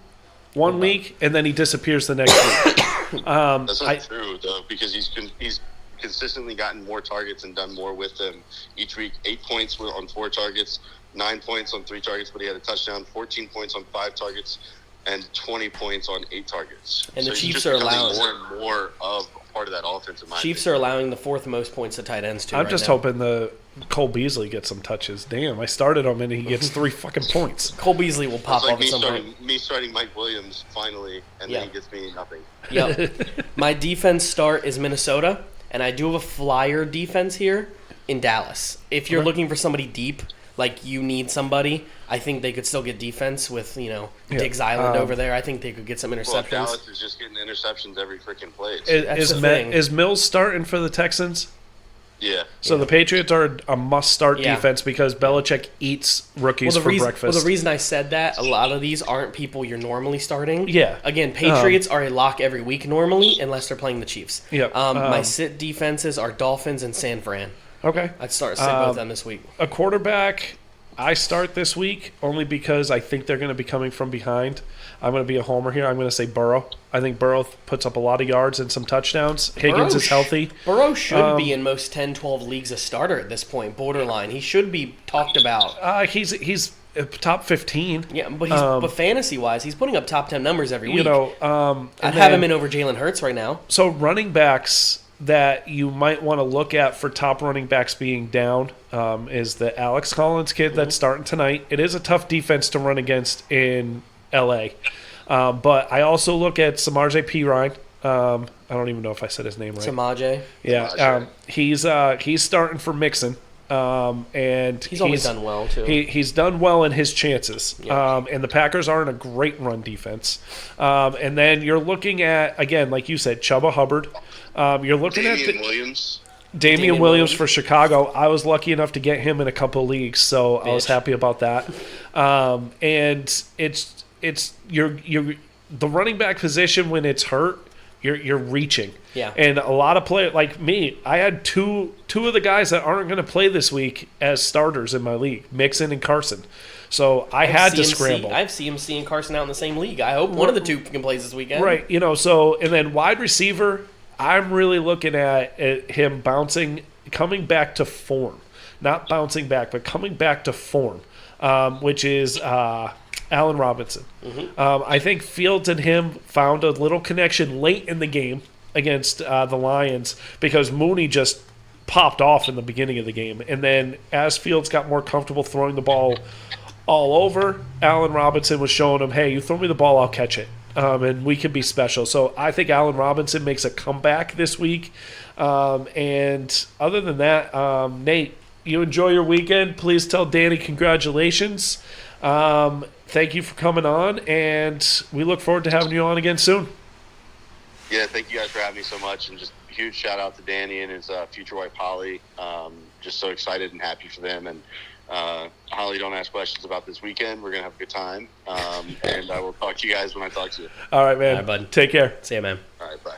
[SPEAKER 1] one week and then he disappears the next week.
[SPEAKER 3] That's not true, though, because he's consistently gotten more targets and done more with them each week. 8 points on 4 targets, 9 points on 3 targets, but he had a touchdown, 14 points on 5 targets, and 20 points on 8 targets.
[SPEAKER 2] And
[SPEAKER 3] so
[SPEAKER 2] the Chiefs are allowing
[SPEAKER 3] more and more of part of that offense. In my
[SPEAKER 2] Chiefs
[SPEAKER 3] opinion.
[SPEAKER 2] are allowing the 4th most points to tight ends too.
[SPEAKER 1] I'm just hoping the Cole Beasley gets some touches. Damn, I started him and he gets 3 fucking points.
[SPEAKER 2] Cole Beasley will pop off at some point.
[SPEAKER 3] Me starting Mike Williams finally, and then he gets me nothing.
[SPEAKER 2] Yep. My defense start is Minnesota, and I do have a flyer defense here in Dallas. If you're looking for somebody deep, like you need somebody, I think they could still get defense with, Diggs Island over there. I think they could get some interceptions.
[SPEAKER 3] Well, Dallas is just getting interceptions every freaking play.
[SPEAKER 1] Is Mills starting for the Texans?
[SPEAKER 3] Yeah.
[SPEAKER 1] So the Patriots are a must-start defense because Belichick eats rookies for breakfast.
[SPEAKER 2] Well, the reason I said that, a lot of these aren't people you're normally starting.
[SPEAKER 1] Yeah.
[SPEAKER 2] Again, Patriots are a lock every week normally, unless they're playing the Chiefs.
[SPEAKER 1] Yeah.
[SPEAKER 2] My sit defenses are Dolphins and San Fran.
[SPEAKER 1] Okay.
[SPEAKER 2] I'd sit both of them this week.
[SPEAKER 1] A quarterback, I start this week only because I think they're going to be coming from behind. I'm going to be a homer here. I'm going to say Burrow. I think Burrow puts up a lot of yards and some touchdowns. Higgins is healthy.
[SPEAKER 2] Burrow should be in most 10, 12 leagues a starter at this point, borderline. He should be talked about.
[SPEAKER 1] He's top 15.
[SPEAKER 2] Yeah, but fantasy-wise, he's putting up top 10 numbers every week.
[SPEAKER 1] I'd
[SPEAKER 2] have him in over Jalen Hurts right now.
[SPEAKER 1] So running backs that you might want to look at for top running backs being down is the Alex Collins kid that's starting tonight. It is a tough defense to run against in L.A. But I also look at Samaje Perine. I don't even know if I said his name right.
[SPEAKER 2] Samaje.
[SPEAKER 1] Yeah. He's starting for Mixon. And
[SPEAKER 2] he's always done well too.
[SPEAKER 1] He's done well in his chances.
[SPEAKER 2] Yeah.
[SPEAKER 1] And the Packers aren't a great run defense. And then you're looking at, again, like you said, Chuba Hubbard. You're looking Damian Williams for Chicago. I was lucky enough to get him in a couple of leagues, so I was happy about that. And it's the running back position when it's hurt. You're reaching.
[SPEAKER 2] Yeah.
[SPEAKER 1] And a lot of players, like me, I had two of the guys that aren't going to play this week as starters in my league, Mixon and Carson. So I had to scramble.
[SPEAKER 2] I have CMC and Carson out in the same league. I hope one of the two can play this weekend.
[SPEAKER 1] Right. And then wide receiver, I'm really looking at him coming back to form. Not bouncing back, but coming back to form, which is Allen Robinson.
[SPEAKER 2] Mm-hmm.
[SPEAKER 1] I think Fields and him found a little connection late in the game, against the Lions because Mooney just popped off in the beginning of the game. And then as Fields got more comfortable throwing the ball all over, Allen Robinson was showing him, hey, you throw me the ball, I'll catch it. And we can be special. So I think Allen Robinson makes a comeback this week. And other than that, Nate, you enjoy your weekend. Please tell Danny congratulations. Thank you for coming on, and we look forward to having you on again soon.
[SPEAKER 3] Yeah, thank you guys for having me so much, and just a huge shout out to Danny and his future wife Holly. Just so excited and happy for them. And Holly, don't ask questions about this weekend. We're gonna have a good time, and I will talk to you guys when I talk to you.
[SPEAKER 1] All right, man.
[SPEAKER 2] All right, bud.
[SPEAKER 1] Take care.
[SPEAKER 2] See ya, man.
[SPEAKER 3] All right, bye.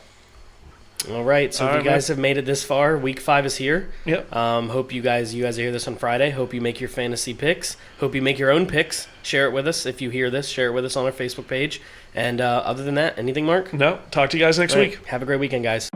[SPEAKER 2] All right, so if you guys have made it this far, week 5 is here.
[SPEAKER 1] Yep.
[SPEAKER 2] Hope you guys hear this on Friday. Hope you make your fantasy picks. Hope you make your own picks. Share it with us if you hear this. Share it with us on our Facebook page. And other than that, anything, Mark?
[SPEAKER 1] No. Talk to you guys next week.
[SPEAKER 2] Have a great weekend, guys.